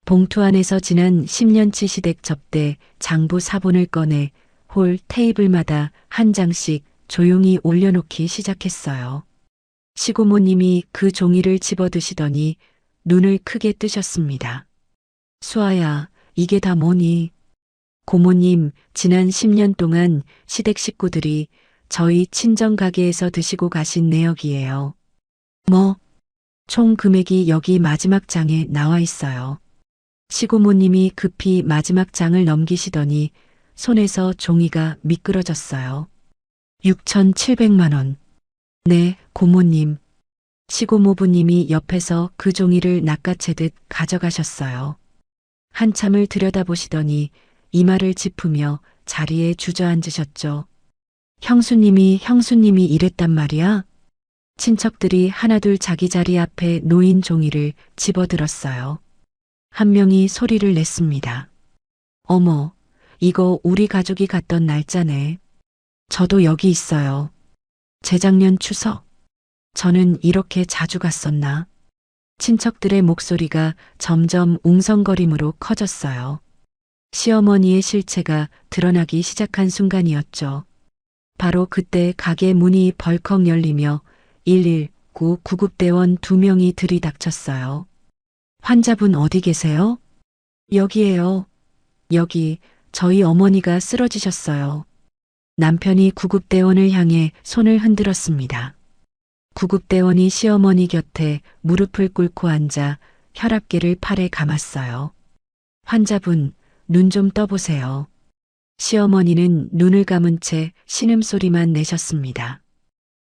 봉투 안에서 지난 10년치 시댁 접대 장부 사본을 꺼내 홀 테이블마다 한 장씩 조용히 올려놓기 시작했어요. 시고모님이 그 종이를 집어드시더니 눈을 크게 뜨셨습니다. 수아야, 이게 다 뭐니? 고모님, 지난 10년 동안 시댁 식구들이 저희 친정 가게에서 드시고 가신 내역이에요. 뭐? 총 금액이 여기 마지막 장에 나와 있어요. 시고모님이 급히 마지막 장을 넘기시더니 손에서 종이가 미끄러졌어요. 6,700만 원. 네, 고모님. 시고모부님이 옆에서 그 종이를 낚아채듯 가져가셨어요. 한참을 들여다보시더니 이마를 짚으며 자리에 주저앉으셨죠. 형수님이 이랬단 말이야? 친척들이 하나둘 자기 자리 앞에 놓인 종이를 집어들었어요. 한 명이 소리를 냈습니다. 어머, 이거 우리 가족이 갔던 날짜네. 저도 여기 있어요. 재작년 추석. 저는 이렇게 자주 갔었나? 친척들의 목소리가 점점 웅성거림으로 커졌어요. 시어머니의 실체가 드러나기 시작한 순간이었죠. 바로 그때 가게 문이 벌컥 열리며 119 구급대원 2명이 들이닥쳤어요. 환자분 어디 계세요? 여기에요. 여기 저희 어머니가 쓰러지셨어요. 남편이 구급대원을 향해 손을 흔들었습니다. 구급대원이 시어머니 곁에 무릎을 꿇고 앉아 혈압계를 팔에 감았어요. 환자분, 눈 좀 떠보세요. 시어머니는 눈을 감은 채 신음소리만 내셨습니다.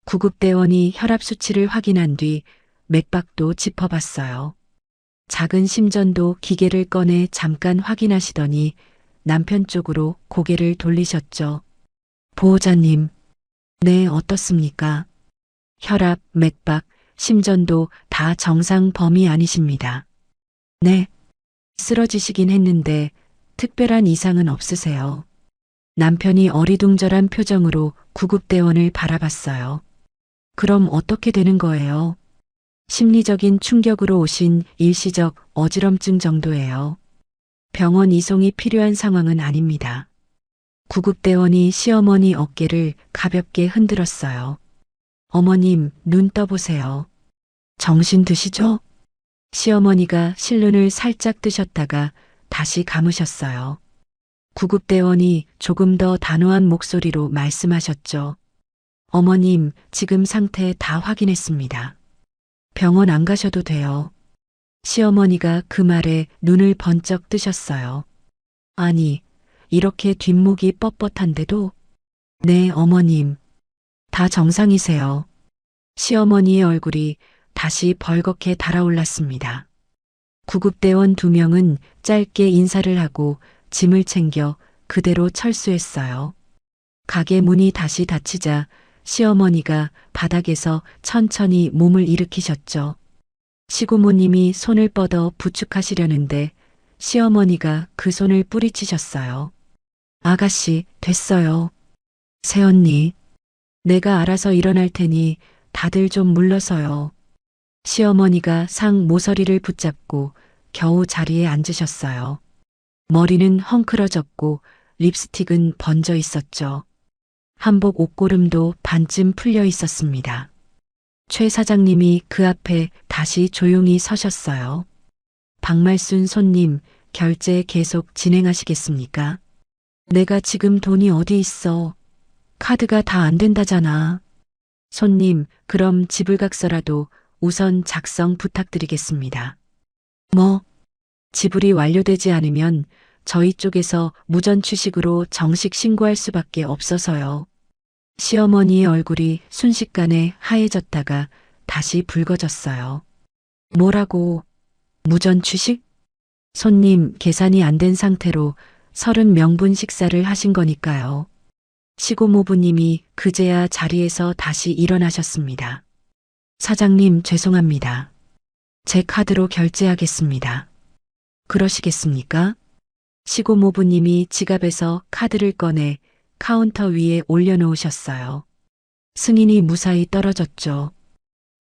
구급대원이 혈압 수치를 확인한 뒤 맥박도 짚어봤어요. 작은 심전도 기계를 꺼내 잠깐 확인하시더니 남편 쪽으로 고개를 돌리셨죠. 보호자님, 네, 어떻습니까? 혈압, 맥박, 심전도 다 정상 범위 아니십니다. 네, 쓰러지시긴 했는데 특별한 이상은 없으세요. 남편이 어리둥절한 표정으로 구급대원을 바라봤어요. 그럼 어떻게 되는 거예요? 심리적인 충격으로 오신 일시적 어지럼증 정도예요. 병원 이송이 필요한 상황은 아닙니다. 구급대원이 시어머니 어깨를 가볍게 흔들었어요. 어머님, 눈 떠보세요. 정신 드시죠? 시어머니가 실눈을 살짝 뜨셨다가 다시 감으셨어요. 구급대원이 조금 더 단호한 목소리로 말씀하셨죠. 어머님, 지금 상태 다 확인했습니다. 병원 안 가셔도 돼요. 시어머니가 그 말에 눈을 번쩍 뜨셨어요. 아니, 이렇게 뒷목이 뻣뻣한데도? 네, 어머님. 다 정상이세요. 시어머니의 얼굴이 다시 벌겋게 달아올랐습니다. 구급대원 2명은 짧게 인사를 하고 짐을 챙겨 그대로 철수했어요. 가게 문이 다시 닫히자 시어머니가 바닥에서 천천히 몸을 일으키셨죠. 시고모님이 손을 뻗어 부축하시려는데 시어머니가 그 손을 뿌리치셨어요. 아가씨, 됐어요. 새언니, 내가 알아서 일어날 테니 다들 좀 물러서요. 시어머니가 상 모서리를 붙잡고 겨우 자리에 앉으셨어요. 머리는 헝클어졌고 립스틱은 번져 있었죠. 한복 옷고름도 반쯤 풀려 있었습니다. 최 사장님이 그 앞에 다시 조용히 서셨어요. 박말순 손님, 결제 계속 진행하시겠습니까? 내가 지금 돈이 어디 있어? 카드가 다 안 된다잖아. 손님, 그럼 지불각서라도 우선 작성 부탁드리겠습니다. 뭐? 지불이 완료되지 않으면 저희 쪽에서 무전 취식으로 정식 신고할 수밖에 없어서요. 시어머니의 얼굴이 순식간에 하얘졌다가 다시 붉어졌어요. 뭐라고? 무전 취식? 손님, 계산이 안 된 상태로 30명분 식사를 하신 거니까요. 시고모부님이 그제야 자리에서 다시 일어나셨습니다. 사장님, 죄송합니다. 제 카드로 결제하겠습니다. 그러시겠습니까? 시고모부님이 지갑에서 카드를 꺼내 카운터 위에 올려놓으셨어요. 승인이 무사히 떨어졌죠.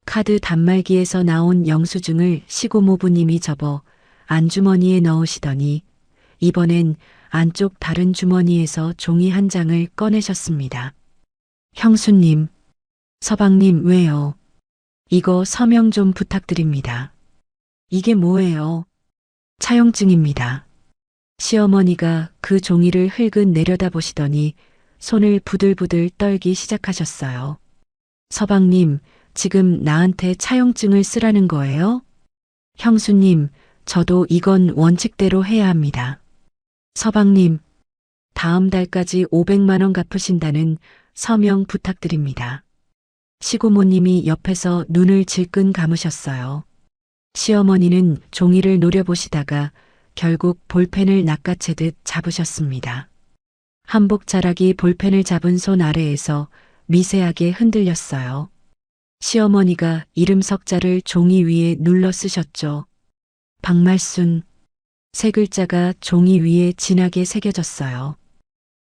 카드 단말기에서 나온 영수증을 시고모부님이 접어 안주머니에 넣으시더니 이번엔 안쪽 다른 주머니에서 종이 한 장을 꺼내셨습니다. 형수님, 서방님, 왜요? 이거 서명 좀 부탁드립니다. 이게 뭐예요? 차용증입니다. 시어머니가 그 종이를 흘금 내려다보시더니 손을 부들부들 떨기 시작하셨어요. 서방님, 지금 나한테 차용증을 쓰라는 거예요? 형수님, 저도 이건 원칙대로 해야 합니다. 서방님, 다음 달까지 500만 원 갚으신다는 서명 부탁드립니다. 시고모님이 옆에서 눈을 질끈 감으셨어요. 시어머니는 종이를 노려보시다가 결국 볼펜을 낚아채듯 잡으셨습니다. 한복 자락이 볼펜을 잡은 손 아래에서 미세하게 흔들렸어요. 시어머니가 이름 석자를 종이 위에 눌러 쓰셨죠. 박말순. 세 글자가 종이 위에 진하게 새겨졌어요.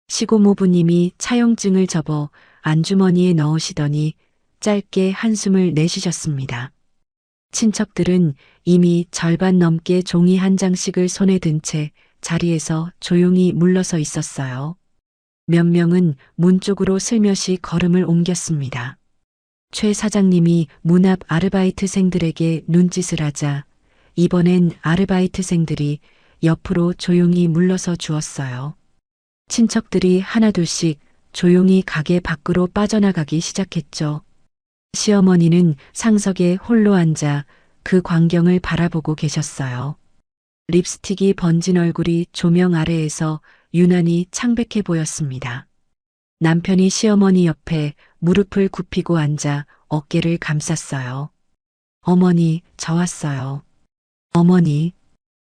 시고모부님이 차용증을 접어 안주머니에 넣으시더니 짧게 한숨을 내쉬셨습니다. 친척들은 이미 절반 넘게 종이 한 장씩을 손에 든 채 자리에서 조용히 물러서 있었어요. 몇 명은 문 쪽으로 슬며시 걸음을 옮겼습니다. 최 사장님이 문 앞 아르바이트생들에게 눈짓을 하자 이번엔 아르바이트생들이 옆으로 조용히 물러서 주었어요. 친척들이 하나둘씩 조용히 가게 밖으로 빠져나가기 시작했죠. 시어머니는 상석에 홀로 앉아 그 광경을 바라보고 계셨어요. 립스틱이 번진 얼굴이 조명 아래에서 유난히 창백해 보였습니다. 남편이 시어머니 옆에 무릎을 굽히고 앉아 어깨를 감쌌어요. 어머니, 저 왔어요. 어머니.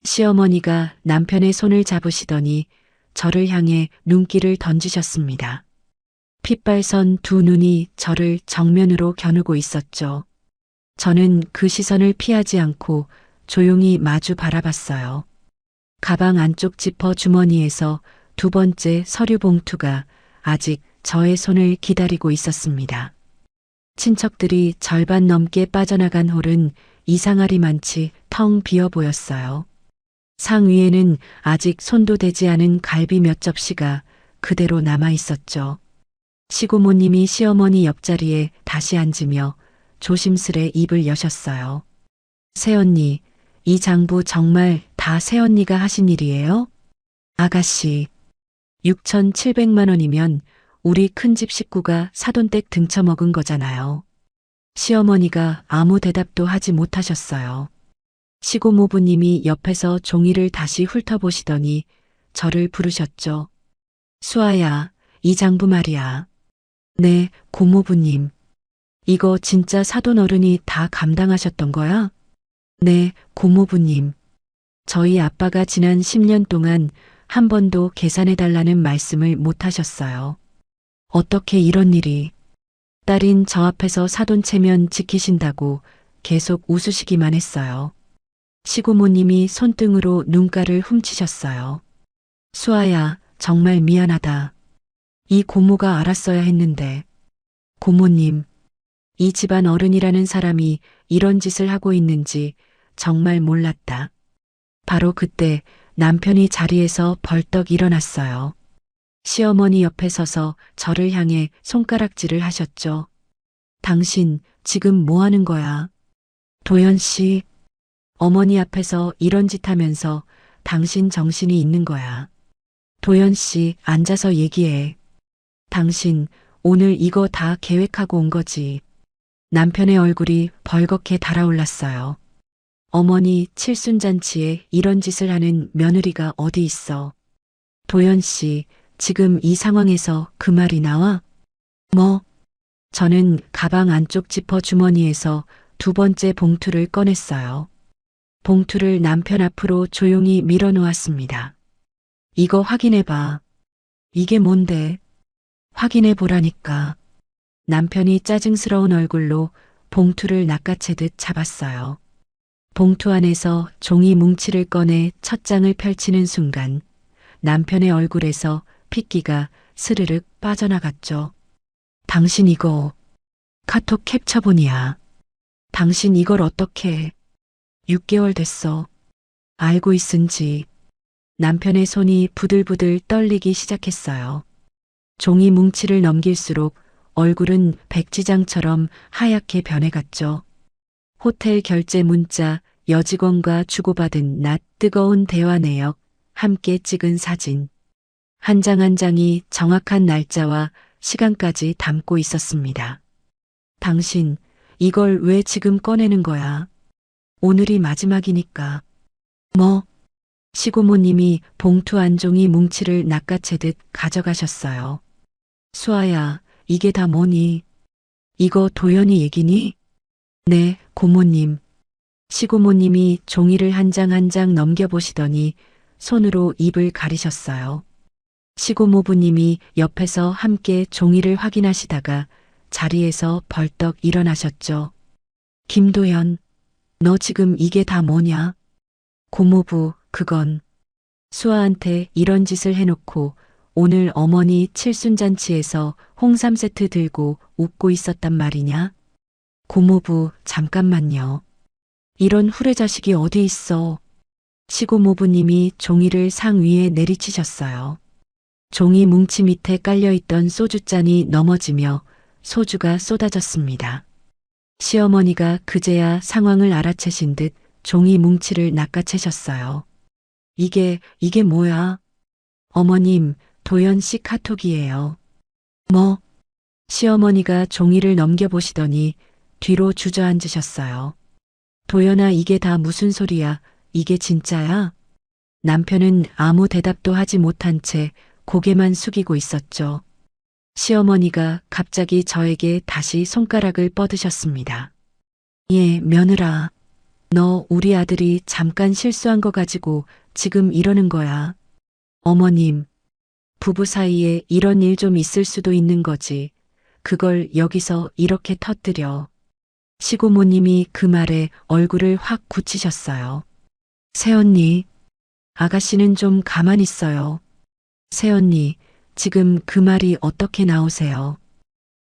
시어머니가 남편의 손을 잡으시더니 저를 향해 눈길을 던지셨습니다. 핏발선 두 눈이 저를 정면으로 겨누고 있었죠. 저는 그 시선을 피하지 않고 조용히 마주 바라봤어요. 가방 안쪽 지퍼 주머니에서 두 번째 서류 봉투가 아직 저의 손을 기다리고 있었습니다. 친척들이 절반 넘게 빠져나간 홀은 이상하리만치 텅 비어 보였어요. 상 위에는 아직 손도 대지 않은 갈비 몇 접시가 그대로 남아 있었죠. 시고모님이 시어머니 옆자리에 다시 앉으며 조심스레 입을 여셨어요. 새언니, 이 장부 정말 다 새언니가 하신 일이에요? 아가씨, 6,700만 원이면 우리 큰집 식구가 사돈댁 등쳐먹은 거잖아요. 시어머니가 아무 대답도 하지 못하셨어요. 시고모부님이 옆에서 종이를 다시 훑어보시더니 저를 부르셨죠. 수아야, 이 장부 말이야. 네, 고모부님. 이거 진짜 사돈 어른이 다 감당하셨던 거야? 네, 고모부님. 저희 아빠가 지난 10년 동안 한 번도 계산해달라는 말씀을 못 하셨어요. 어떻게 이런 일이. 딸인 저 앞에서 사돈 체면 지키신다고 계속 웃으시기만 했어요. 시고모님이 손등으로 눈가를 훔치셨어요. 수아야, 정말 미안하다. 이 고모가 알았어야 했는데. 고모님, 이 집안 어른이라는 사람이 이런 짓을 하고 있는지 정말 몰랐다. 바로 그때 남편이 자리에서 벌떡 일어났어요. 시어머니 옆에 서서 저를 향해 손가락질을 하셨죠. 당신 지금 뭐 하는 거야? 도연 씨, 어머니 앞에서 이런 짓 하면서 당신 정신이 있는 거야. 도연 씨, 앉아서 얘기해. 당신 오늘 이거 다 계획하고 온 거지. 남편의 얼굴이 벌겋게 달아올랐어요. 어머니 칠순잔치에 이런 짓을 하는 며느리가 어디 있어. 도연 씨, 지금 이 상황에서 그 말이 나와? 뭐? 저는 가방 안쪽 지퍼 주머니에서 두 번째 봉투를 꺼냈어요. 봉투를 남편 앞으로 조용히 밀어놓았습니다. 이거 확인해봐. 이게 뭔데? 확인해 보라니까. 남편이 짜증스러운 얼굴로 봉투를 낚아채듯 잡았어요. 봉투 안에서 종이 뭉치를 꺼내 첫 장을 펼치는 순간 남편의 얼굴에서 핏기가 스르륵 빠져나갔죠. 당신 이거 카톡 캡처본이야. 당신 이걸 어떻게 해? 6개월 됐어. 알고 있은지. 남편의 손이 부들부들 떨리기 시작했어요. 종이 뭉치를 넘길수록 얼굴은 백지장처럼 하얗게 변해갔죠. 호텔 결제 문자, 여직원과 주고받은 낮 뜨거운 대화 내역, 함께 찍은 사진. 한 장 한 장이 정확한 날짜와 시간까지 담고 있었습니다. 당신, 이걸 왜 지금 꺼내는 거야? 오늘이 마지막이니까. 뭐? 시고모님이 봉투 안 종이 뭉치를 낚아채듯 가져가셨어요. 수아야, 이게 다 뭐니? 이거 도연이 얘기니? 네, 고모님. 시고모님이 종이를 한 장 한 장 넘겨보시더니 손으로 입을 가리셨어요. 시고모부님이 옆에서 함께 종이를 확인하시다가 자리에서 벌떡 일어나셨죠. 김도연, 너 지금 이게 다 뭐냐? 고모부, 그건 수아한테 이런 짓을 해놓고 오늘 어머니 칠순잔치에서 홍삼 세트 들고 웃고 있었단 말이냐? 고모부, 잠깐만요. 이런 후레자식이 어디 있어? 시고모부님이 종이를 상 위에 내리치셨어요. 종이 뭉치 밑에 깔려있던 소주잔이 넘어지며 소주가 쏟아졌습니다. 시어머니가 그제야 상황을 알아채신 듯 종이 뭉치를 낚아채셨어요. 이게 뭐야? 어머님, 도연 씨 카톡이에요. 뭐? 시어머니가 종이를 넘겨보시더니 뒤로 주저앉으셨어요. 도연아, 이게 다 무슨 소리야? 이게 진짜야? 남편은 아무 대답도 하지 못한 채 고개만 숙이고 있었죠. 시어머니가 갑자기 저에게 다시 손가락을 뻗으셨습니다. 예, 며느라. 너 우리 아들이 잠깐 실수한 거 가지고 지금 이러는 거야. 어머님, 부부 사이에 이런 일 좀 있을 수도 있는 거지. 그걸 여기서 이렇게 터뜨려. 시고모님이 그 말에 얼굴을 확 굳히셨어요. 새언니, 아가씨는 좀 가만히 있어요. 새언니, 지금 그 말이 어떻게 나오세요?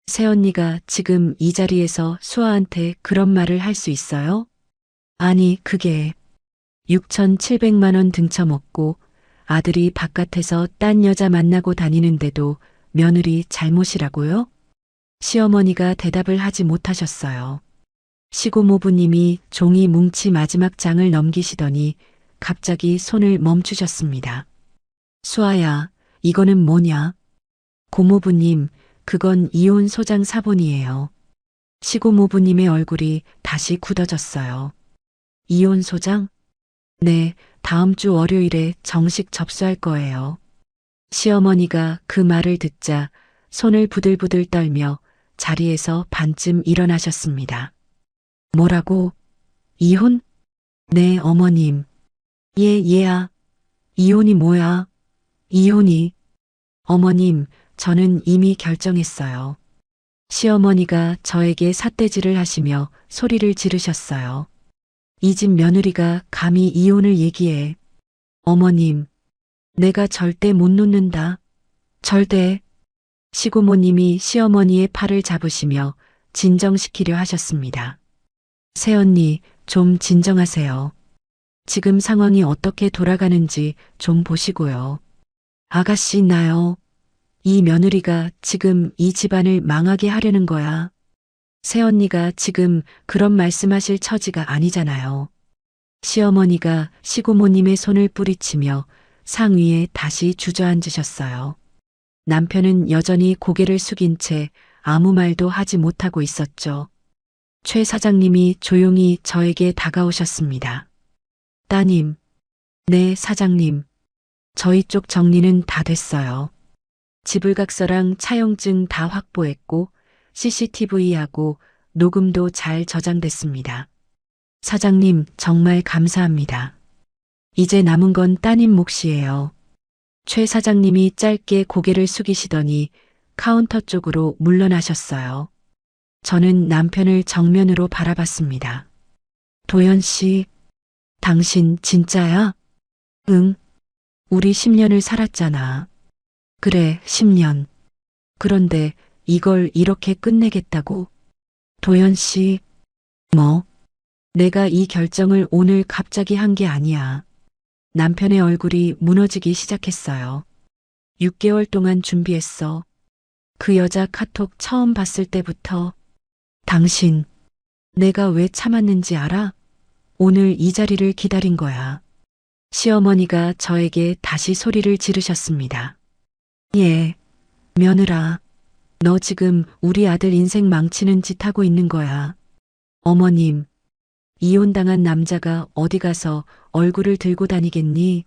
새언니가 지금 이 자리에서 수아한테 그런 말을 할 수 있어요? 아니, 그게 6,700만 원 등쳐먹고 아들이 바깥에서 딴 여자 만나고 다니는데도 며느리 잘못이라고요? 시어머니가 대답을 하지 못하셨어요. 시고모부님이 종이 뭉치 마지막 장을 넘기시더니 갑자기 손을 멈추셨습니다. 수아야, 이거는 뭐냐? 고모부님, 그건 이혼 소장 사본이에요. 시고모부님의 얼굴이 다시 굳어졌어요. 이혼 소장? 네, 다음 주 월요일에 정식 접수할 거예요. 시어머니가 그 말을 듣자 손을 부들부들 떨며 자리에서 반쯤 일어나셨습니다. 뭐라고? 이혼? 네, 어머님. 얘야. 이혼이 뭐야? 이혼이. 어머님, 저는 이미 결정했어요. 시어머니가 저에게 삿대질을 하시며 소리를 지르셨어요. 이 집 며느리가 감히 이혼을 얘기해. 어머님, 내가 절대 못 놓는다. 절대. 시고모님이 시어머니의 팔을 잡으시며 진정시키려 하셨습니다. 새언니, 좀 진정하세요. 지금 상황이 어떻게 돌아가는지 좀 보시고요. 아가씨, 나요. 이 며느리가 지금 이 집안을 망하게 하려는 거야. 새언니가 지금 그런 말씀하실 처지가 아니잖아요. 시어머니가 시고모님의 손을 뿌리치며 상 위에 다시 주저앉으셨어요. 남편은 여전히 고개를 숙인 채 아무 말도 하지 못하고 있었죠. 최 사장님이 조용히 저에게 다가오셨습니다. 따님. 네, 사장님. 저희 쪽 정리는 다 됐어요. 지불각서랑 차용증 다 확보했고 CCTV하고 녹음도 잘 저장됐습니다. 사장님, 정말 감사합니다. 이제 남은 건 따님 몫이에요. 최 사장님이 짧게 고개를 숙이시더니 카운터 쪽으로 물러나셨어요. 저는 남편을 정면으로 바라봤습니다. 도연 씨, 당신 진짜야? 응. 우리 10년을 살았잖아. 그래, 10년. 그런데 이걸 이렇게 끝내겠다고? 도연 씨, 뭐? 내가 이 결정을 오늘 갑자기 한 게 아니야. 남편의 얼굴이 무너지기 시작했어요. 6개월 동안 준비했어. 그 여자 카톡 처음 봤을 때부터. 당신, 내가 왜 참았는지 알아? 오늘 이 자리를 기다린 거야. 시어머니가 저에게 다시 소리를 지르셨습니다. 예, 며느라. 너 지금 우리 아들 인생 망치는 짓 하고 있는 거야. 어머님, 이혼당한 남자가 어디 가서 얼굴을 들고 다니겠니?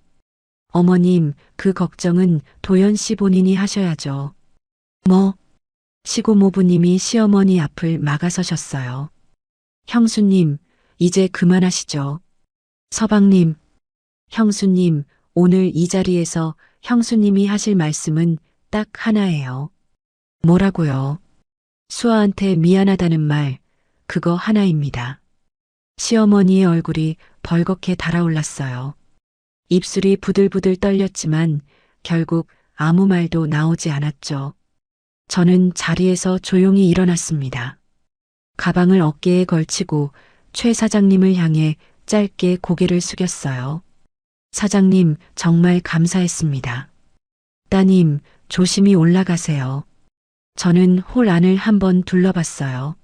어머님, 그 걱정은 도연 씨 본인이 하셔야죠. 뭐? 시고모부님이 시어머니 앞을 막아서셨어요. 형수님, 이제 그만하시죠. 서방님, 형수님, 오늘 이 자리에서 형수님이 하실 말씀은 딱 하나예요. 뭐라고요? 수아한테 미안하다는 말, 그거 하나입니다. 시어머니의 얼굴이 벌겋게 달아올랐어요. 입술이 부들부들 떨렸지만 결국 아무 말도 나오지 않았죠. 저는 자리에서 조용히 일어났습니다. 가방을 어깨에 걸치고 최 사장님을 향해 짧게 고개를 숙였어요. 사장님, 정말 감사했습니다. 따님, 조심히 올라가세요. 저는 홀 안을 한번 둘러봤어요.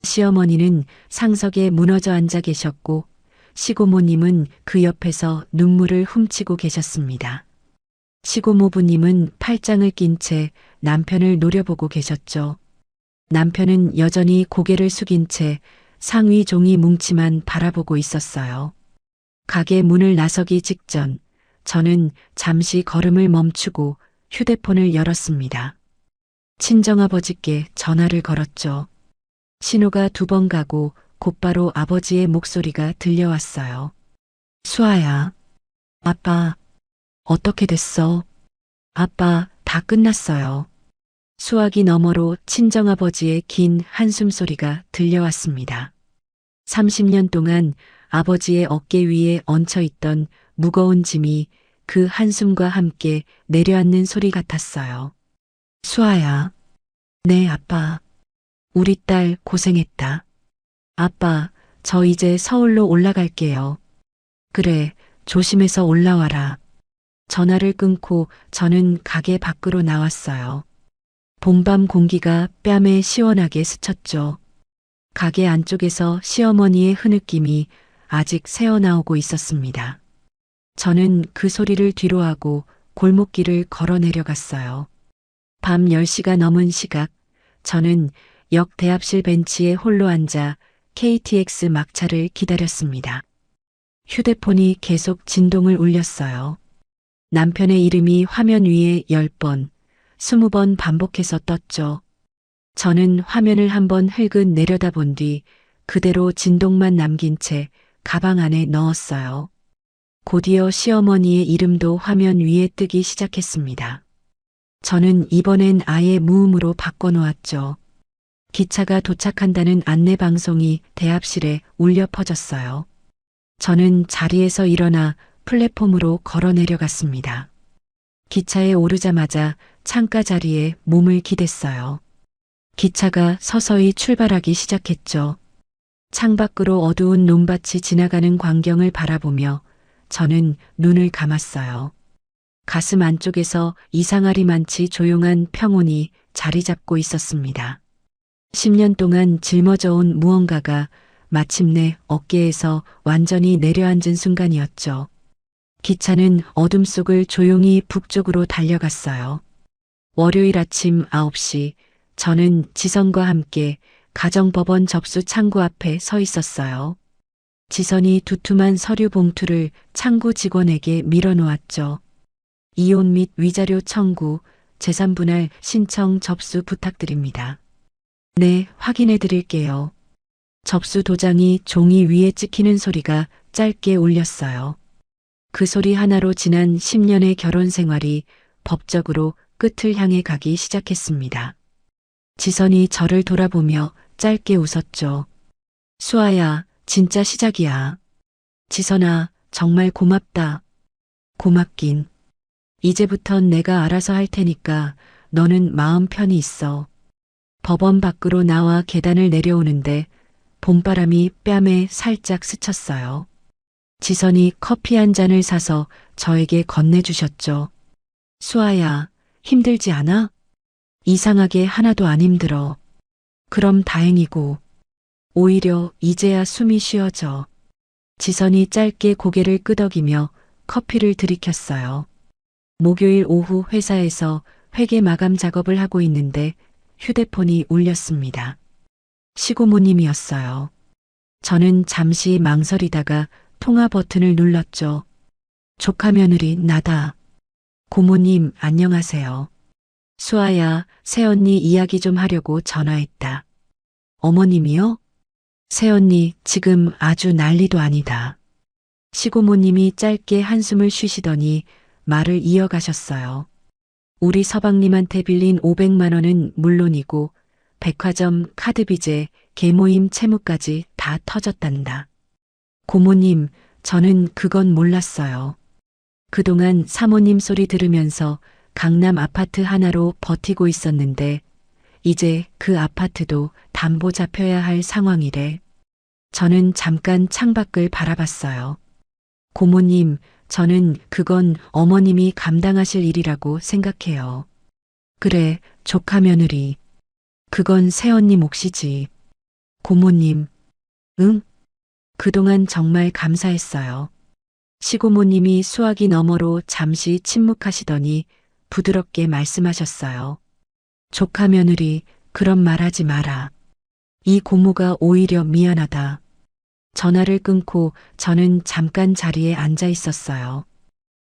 시어머니는 상석에 무너져 앉아 계셨고 시고모님은 그 옆에서 눈물을 훔치고 계셨습니다. 시고모부님은 팔짱을 낀 채 남편을 노려보고 계셨죠. 남편은 여전히 고개를 숙인 채 상위 종이 뭉치만 바라보고 있었어요. 가게 문을 나서기 직전 저는 잠시 걸음을 멈추고 휴대폰을 열었습니다. 친정아버지께 전화를 걸었죠. 신호가 2번 가고 곧바로 아버지의 목소리가 들려왔어요. 수아야. 아빠, 어떻게 됐어? 아빠, 다 끝났어요. 수화기 너머로 친정아버지의 긴 한숨 소리가 들려왔습니다. 30년 동안 아버지의 어깨 위에 얹혀 있던 무거운 짐이 그 한숨과 함께 내려앉는 소리 같았어요. 수아야. 네, 아빠. 우리 딸 고생했다. 아빠, 저 이제 서울로 올라갈게요. 그래, 조심해서 올라와라. 전화를 끊고 저는 가게 밖으로 나왔어요. 봄밤 공기가 뺨에 시원하게 스쳤죠. 가게 안쪽에서 시어머니의 흐느낌이 아직 새어나오고 있었습니다. 저는 그 소리를 뒤로하고 골목길을 걸어 내려갔어요. 밤 10시가 넘은 시각, 저는 역 대합실 벤치에 홀로 앉아 KTX 막차를 기다렸습니다. 휴대폰이 계속 진동을 울렸어요. 남편의 이름이 화면 위에 10번, 20번 반복해서 떴죠. 저는 화면을 한번 흘금 내려다본 뒤 그대로 진동만 남긴 채 가방 안에 넣었어요. 곧이어 시어머니의 이름도 화면 위에 뜨기 시작했습니다. 저는 이번엔 아예 무음으로 바꿔놓았죠. 기차가 도착한다는 안내방송이 대합실에 울려 퍼졌어요. 저는 자리에서 일어나 플랫폼으로 걸어 내려갔습니다. 기차에 오르자마자 창가 자리에 몸을 기댔어요. 기차가 서서히 출발하기 시작했죠. 창밖으로 어두운 논밭이 지나가는 광경을 바라보며 저는 눈을 감았어요. 가슴 안쪽에서 이상하리만치 조용한 평온이 자리 잡고 있었습니다. 10년 동안 짊어져온 무언가가 마침내 어깨에서 완전히 내려앉은 순간이었죠. 기차는 어둠 속을 조용히 북쪽으로 달려갔어요. 월요일 아침 9시 저는 지선과 함께 가정법원 접수 창구 앞에 서 있었어요. 지선이 두툼한 서류 봉투를 창구 직원에게 밀어놓았죠. 이혼 및 위자료 청구, 재산분할 신청 접수 부탁드립니다. 네, 확인해 드릴게요. 접수 도장이 종이 위에 찍히는 소리가 짧게 울렸어요. 그 소리 하나로 지난 10년의 결혼 생활이 법적으로 끝을 향해 가기 시작했습니다. 지선이 저를 돌아보며 짧게 웃었죠. 수아야, 진짜 시작이야. 지선아, 정말 고맙다. 고맙긴. 이제부턴 내가 알아서 할 테니까 너는 마음 편히 있어. 법원 밖으로 나와 계단을 내려오는데 봄바람이 뺨에 살짝 스쳤어요. 지선이 커피 한 잔을 사서 저에게 건네주셨죠. 수아야, 힘들지 않아? 이상하게 하나도 안 힘들어. 그럼 다행이고. 오히려 이제야 숨이 쉬어져. 지선이 짧게 고개를 끄덕이며 커피를 들이켰어요. 목요일 오후 회사에서 회계 마감 작업을 하고 있는데 휴대폰이 울렸습니다. 시고모님이었어요. 저는 잠시 망설이다가 통화 버튼을 눌렀죠. 조카 며느리 나다. 고모님 안녕하세요. 수아야, 새언니 이야기 좀 하려고 전화했다. 어머님이요? 새언니 지금 아주 난리도 아니다. 시고모님이 짧게 한숨을 쉬시더니 말을 이어가셨어요. 우리 서방님한테 빌린 500만 원은 물론이고 백화점 카드빚에 계모임 채무까지 다 터졌단다. 고모님, 저는 그건 몰랐어요. 그동안 사모님 소리 들으면서 강남 아파트 하나로 버티고 있었는데 이제 그 아파트도 담보 잡혀야 할 상황이래. 저는 잠깐 창밖을 바라봤어요. 고모님, 저는 그건 어머님이 감당하실 일이라고 생각해요. 그래, 조카 며느리. 그건 새언니 몫이지. 고모님, 응? 그동안 정말 감사했어요. 시고모님이 수화기 너머로 잠시 침묵하시더니 부드럽게 말씀하셨어요. 조카 며느리, 그런 말 하지 마라. 이 고모가 오히려 미안하다. 전화를 끊고 저는 잠깐 자리에 앉아 있었어요.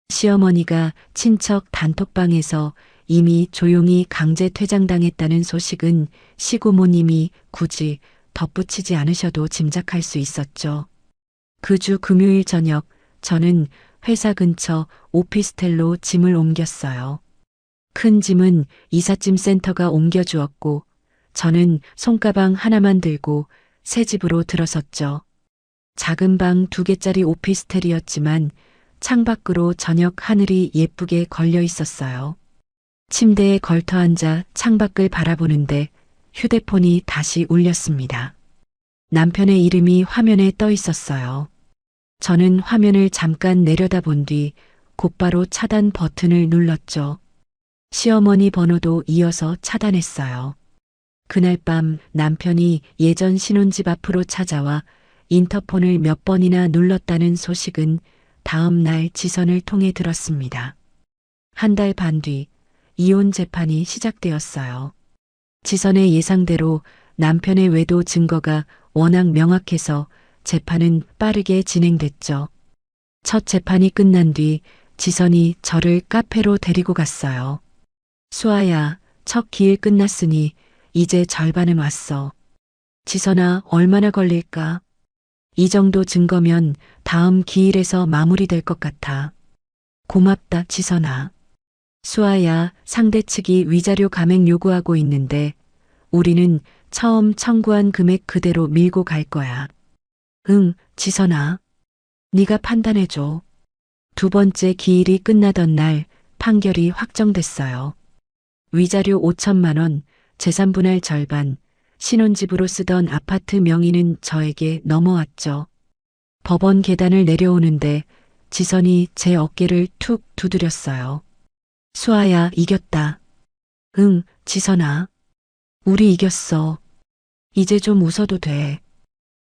시어머니가 친척 단톡방에서 이미 조용히 강제 퇴장당했다는 소식은 시고모님이 굳이 덧붙이지 않으셔도 짐작할 수 있었죠. 그 주 금요일 저녁 저는 회사 근처 오피스텔로 짐을 옮겼어요. 큰 짐은 이삿짐 센터가 옮겨주었고 저는 손가방 하나만 들고 새 집으로 들어섰죠. 작은 방 2개짜리 오피스텔이었지만 창밖으로 저녁 하늘이 예쁘게 걸려 있었어요. 침대에 걸터 앉아 창밖을 바라보는데 휴대폰이 다시 울렸습니다. 남편의 이름이 화면에 떠 있었어요. 저는 화면을 잠깐 내려다본 뒤 곧바로 차단 버튼을 눌렀죠. 시어머니 번호도 이어서 차단했어요. 그날 밤 남편이 예전 신혼집 앞으로 찾아와 인터폰을 몇 번이나 눌렀다는 소식은 다음 날 지선을 통해 들었습니다. 한 달 반 뒤 이혼 재판이 시작되었어요. 지선의 예상대로 남편의 외도 증거가 워낙 명확해서 재판은 빠르게 진행됐죠. 첫 재판이 끝난 뒤 지선이 저를 카페로 데리고 갔어요. 수아야, 첫 기일 끝났으니 이제 절반은 왔어. 지선아, 얼마나 걸릴까? 이 정도 증거면 다음 기일에서 마무리될 것 같아. 고맙다, 지선아. 수아야, 상대 측이 위자료 감액 요구하고 있는데 우리는 처음 청구한 금액 그대로 밀고 갈 거야. 응, 지선아. 네가 판단해줘. 두 번째 기일이 끝나던 날 판결이 확정됐어요. 위자료 5천만 원, 재산 분할 절반, 신혼집으로 쓰던 아파트 명의는 저에게 넘어왔죠. 법원 계단을 내려오는데 지선이 제 어깨를 툭 두드렸어요. 수아야, 이겼다. 응, 지선아. 우리 이겼어. 이제 좀 웃어도 돼.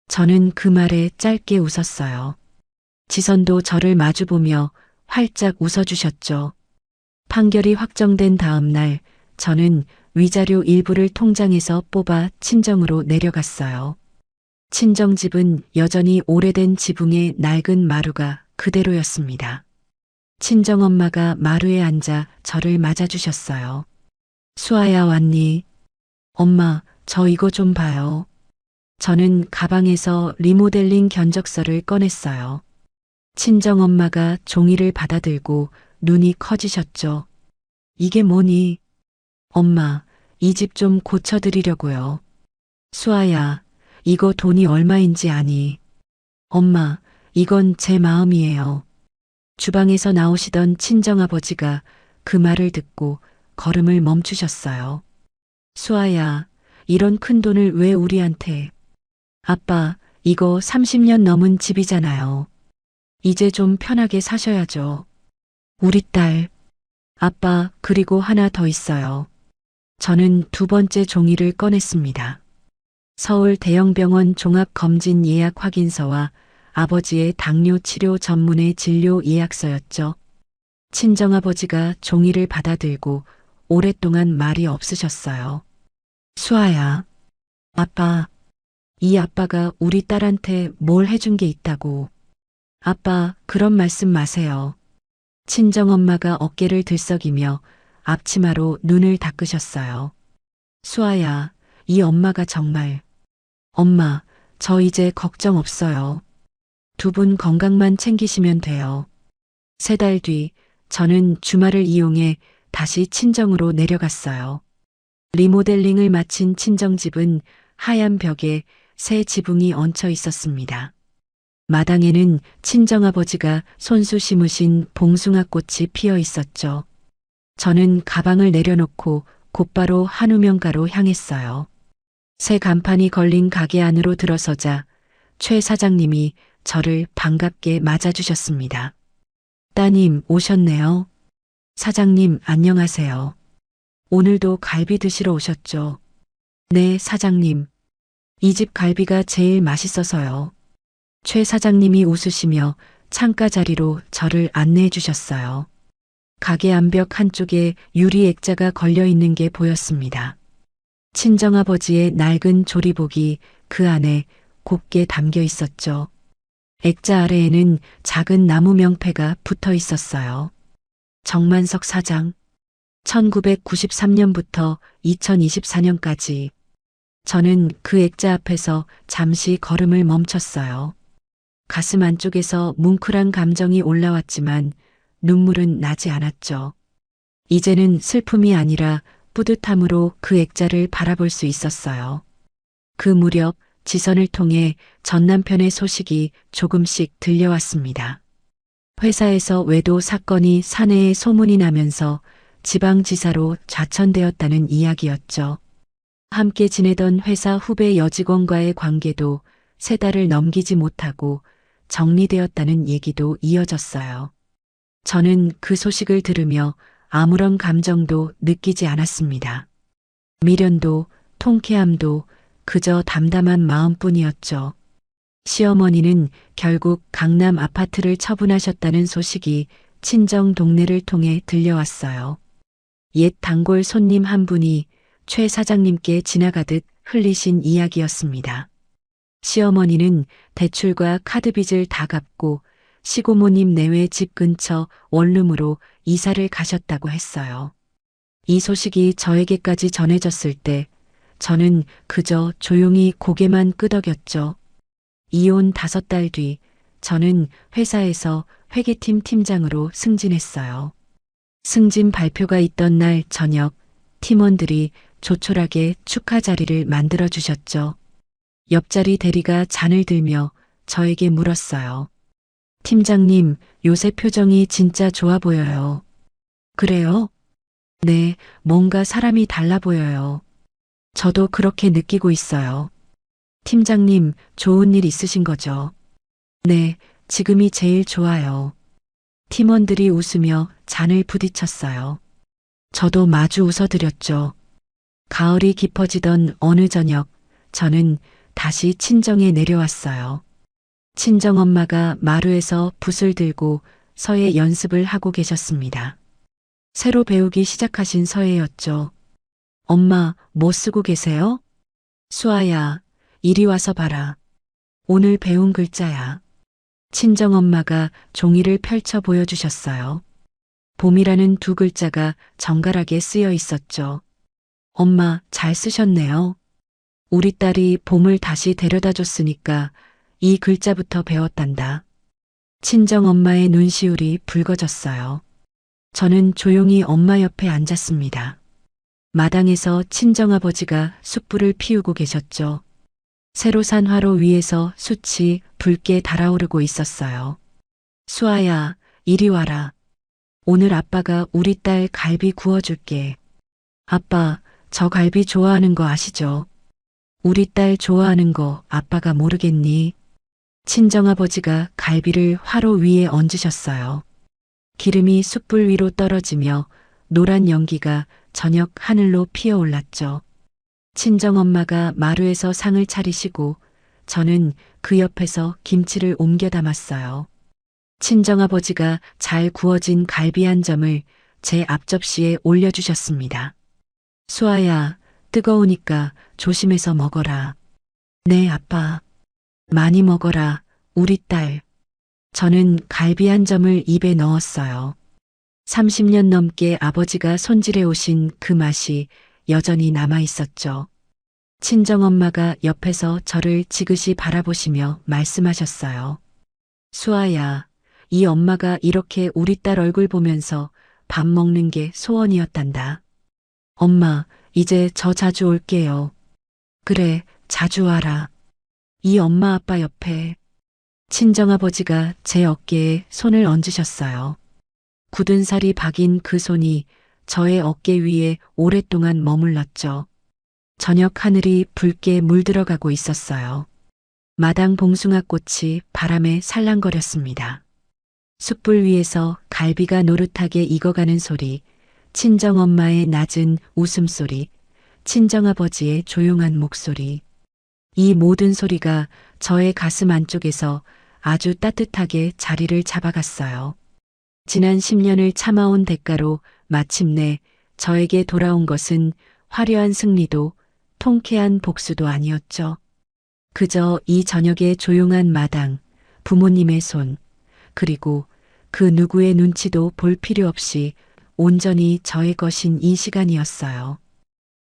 저는 그 말에 짧게 웃었어요. 지선도 저를 마주보며 활짝 웃어주셨죠. 판결이 확정된 다음 날 저는 위자료 일부를 통장에서 뽑아 친정으로 내려갔어요. 친정집은 여전히 오래된 지붕의 낡은 마루가 그대로였습니다. 친정엄마가 마루에 앉아 저를 맞아주셨어요. 수아야, 왔니? 엄마, 저 이거 좀 봐요. 저는 가방에서 리모델링 견적서를 꺼냈어요. 친정엄마가 종이를 받아들고 눈이 커지셨죠. 이게 뭐니? 엄마, 이 집 좀 고쳐드리려고요. 수아야, 이거 돈이 얼마인지 아니? 엄마, 이건 제 마음이에요. 주방에서 나오시던 친정아버지가 그 말을 듣고 걸음을 멈추셨어요. 수아야, 이런 큰 돈을 왜 우리한테? 아빠, 이거 30년 넘은 집이잖아요. 이제 좀 편하게 사셔야죠. 우리 딸. 아빠, 그리고 하나 더 있어요. 저는 두 번째 종이를 꺼냈습니다. 서울 대형병원 종합검진 예약 확인서와 아버지의 당뇨 치료 전문의 진료 예약서였죠. 친정아버지가 종이를 받아들고 오랫동안 말이 없으셨어요. 수아야, 아빠, 이 아빠가 우리 딸한테 뭘 해준 게 있다고. 아빠, 그런 말씀 마세요. 친정엄마가 어깨를 들썩이며 앞치마로 눈을 닦으셨어요. 수아야, 이 엄마가 정말. 엄마, 저 이제 걱정 없어요. 두 분 건강만 챙기시면 돼요. 3달 뒤, 저는 주말을 이용해 다시 친정으로 내려갔어요. 리모델링을 마친 친정집은 하얀 벽에 새 지붕이 얹혀 있었습니다. 마당에는 친정아버지가 손수 심으신 봉숭아꽃이 피어 있었죠. 저는 가방을 내려놓고 곧바로 한우명가로 향했어요. 새 간판이 걸린 가게 안으로 들어서자 최 사장님이 저를 반갑게 맞아주셨습니다. 따님 오셨네요. 사장님 안녕하세요. 오늘도 갈비 드시러 오셨죠? 네, 사장님. 이 집 갈비가 제일 맛있어서요. 최 사장님이 웃으시며 창가 자리로 저를 안내해 주셨어요. 가게 암벽 한쪽에 유리 액자가 걸려 있는 게 보였습니다. 친정아버지의 낡은 조리복이 그 안에 곱게 담겨 있었죠. 액자 아래에는 작은 나무 명패가 붙어 있었어요. 정만석 사장, 1993년부터 2024년까지. 저는 그 액자 앞에서 잠시 걸음을 멈췄어요. 가슴 안쪽에서 뭉클한 감정이 올라왔지만 눈물은 나지 않았죠. 이제는 슬픔이 아니라 뿌듯함으로 그 액자를 바라볼 수 있었어요. 그 무렵 지선을 통해 전 남편의 소식이 조금씩 들려왔습니다. 회사에서 외도 사건이 사내에 소문이 나면서 지방지사로 좌천되었다는 이야기였죠. 함께 지내던 회사 후배 여직원과의 관계도 3달을 넘기지 못하고 정리되었다는 얘기도 이어졌어요. 저는 그 소식을 들으며 아무런 감정도 느끼지 않았습니다. 미련도 통쾌함도 그저 담담한 마음뿐이었죠. 시어머니는 결국 강남 아파트를 처분하셨다는 소식이 친정 동네를 통해 들려왔어요. 옛 단골 손님 한 분이 최 사장님께 지나가듯 흘리신 이야기였습니다. 시어머니는 대출과 카드빚을 다 갚고 시고모님 내외 집 근처 원룸으로 이사를 가셨다고 했어요. 이 소식이 저에게까지 전해졌을 때 저는 그저 조용히 고개만 끄덕였죠. 이혼 5달 뒤 저는 회사에서 회계팀 팀장으로 승진했어요. 승진 발표가 있던 날 저녁 팀원들이 조촐하게 축하 자리를 만들어 주셨죠. 옆자리 대리가 잔을 들며 저에게 물었어요. 팀장님, 요새 표정이 진짜 좋아 보여요. 그래요? 네, 뭔가 사람이 달라 보여요. 저도 그렇게 느끼고 있어요. 팀장님, 좋은 일 있으신 거죠? 네, 지금이 제일 좋아요. 팀원들이 웃으며 잔을 부딪혔어요. 저도 마주 웃어드렸죠. 가을이 깊어지던 어느 저녁, 저는 다시 친정에 내려왔어요. 친정엄마가 마루에서 붓을 들고 서예 연습을 하고 계셨습니다. 새로 배우기 시작하신 서예였죠. 엄마, 뭐 쓰고 계세요? 수아야, 이리 와서 봐라. 오늘 배운 글자야. 친정엄마가 종이를 펼쳐 보여주셨어요. 봄이라는 2글자가 정갈하게 쓰여 있었죠. 엄마, 잘 쓰셨네요. 우리 딸이 봄을 다시 데려다 줬으니까 이 글자부터 배웠단다. 친정엄마의 눈시울이 붉어졌어요. 저는 조용히 엄마 옆에 앉았습니다. 마당에서 친정아버지가 숯불을 피우고 계셨죠. 새로 산 화로 위에서 숯이 붉게 달아오르고 있었어요. 수아야, 이리 와라. 오늘 아빠가 우리 딸 갈비 구워줄게. 아빠, 저 갈비 좋아하는 거 아시죠? 우리 딸 좋아하는 거 아빠가 모르겠니? 친정아버지가 갈비를 화로 위에 얹으셨어요. 기름이 숯불 위로 떨어지며 노란 연기가 저녁 하늘로 피어올랐죠. 친정엄마가 마루에서 상을 차리시고 저는 그 옆에서 김치를 옮겨 담았어요. 친정아버지가 잘 구워진 갈비 한 점을 제 앞접시에 올려주셨습니다. 수아야, 뜨거우니까 조심해서 먹어라. 네, 아빠. 많이 먹어라, 우리 딸. 저는 갈비 한 점을 입에 넣었어요. 30년 넘게 아버지가 손질해 오신 그 맛이 여전히 남아 있었죠. 친정엄마가 옆에서 저를 지그시 바라보시며 말씀하셨어요. 수아야, 이 엄마가 이렇게 우리 딸 얼굴 보면서 밥 먹는 게 소원이었단다. 엄마, 이제 저 자주 올게요. 그래, 자주 와라. 이 엄마 아빠 옆에 친정아버지가 제 어깨에 손을 얹으셨어요. 굳은 살이 박인 그 손이 저의 어깨 위에 오랫동안 머물렀죠. 저녁 하늘이 붉게 물들어가고 있었어요. 마당 봉숭아꽃이 바람에 살랑거렸습니다. 숯불 위에서 갈비가 노릇하게 익어가는 소리, 친정엄마의 낮은 웃음소리, 친정아버지의 조용한 목소리. 이 모든 소리가 저의 가슴 안쪽에서 아주 따뜻하게 자리를 잡아갔어요. 지난 10년을 참아온 대가로 마침내 저에게 돌아온 것은 화려한 승리도 통쾌한 복수도 아니었죠. 그저 이 저녁의 조용한 마당, 부모님의 손, 그리고 그 누구의 눈치도 볼 필요 없이 온전히 저의 것인 이 시간이었어요.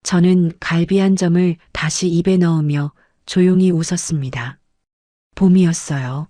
저는 갈비 한 점을 다시 입에 넣으며 조용히 웃었습니다. 봄이었어요.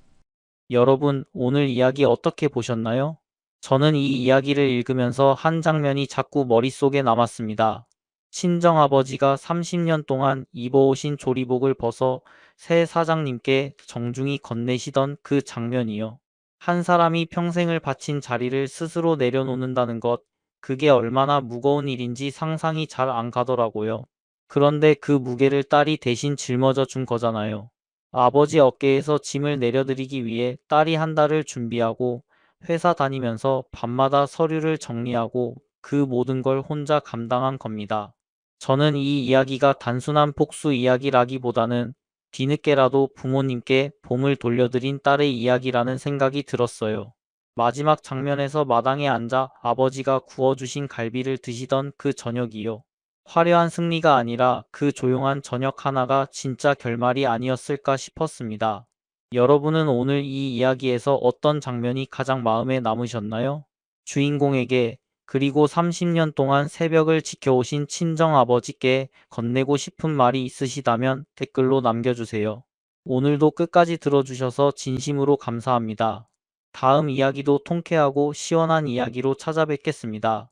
여러분, 오늘 이야기 어떻게 보셨나요? 저는 이 이야기를 읽으면서 한 장면이 자꾸 머릿속에 남았습니다. 친정아버지가 30년 동안 입어오신 조리복을 벗어 새 사장님께 정중히 건네시던 그 장면이요. 한 사람이 평생을 바친 자리를 스스로 내려놓는다는 것, 그게 얼마나 무거운 일인지 상상이 잘 안 가더라고요. 그런데 그 무게를 딸이 대신 짊어져 준 거잖아요. 아버지 어깨에서 짐을 내려드리기 위해 딸이 한 달을 준비하고 회사 다니면서 밤마다 서류를 정리하고 그 모든 걸 혼자 감당한 겁니다. 저는 이 이야기가 단순한 복수 이야기라기보다는 뒤늦게라도 부모님께 봄을 돌려드린 딸의 이야기라는 생각이 들었어요. 마지막 장면에서 마당에 앉아 아버지가 구워주신 갈비를 드시던 그 저녁이요. 화려한 승리가 아니라 그 조용한 저녁 하나가 진짜 결말이 아니었을까 싶었습니다. 여러분은 오늘 이 이야기에서 어떤 장면이 가장 마음에 남으셨나요? 주인공에게 그리고 30년 동안 새벽을 지켜오신 친정아버지께 건네고 싶은 말이 있으시다면 댓글로 남겨주세요. 오늘도 끝까지 들어주셔서 진심으로 감사합니다. 다음 이야기도 통쾌하고 시원한 이야기로 찾아뵙겠습니다.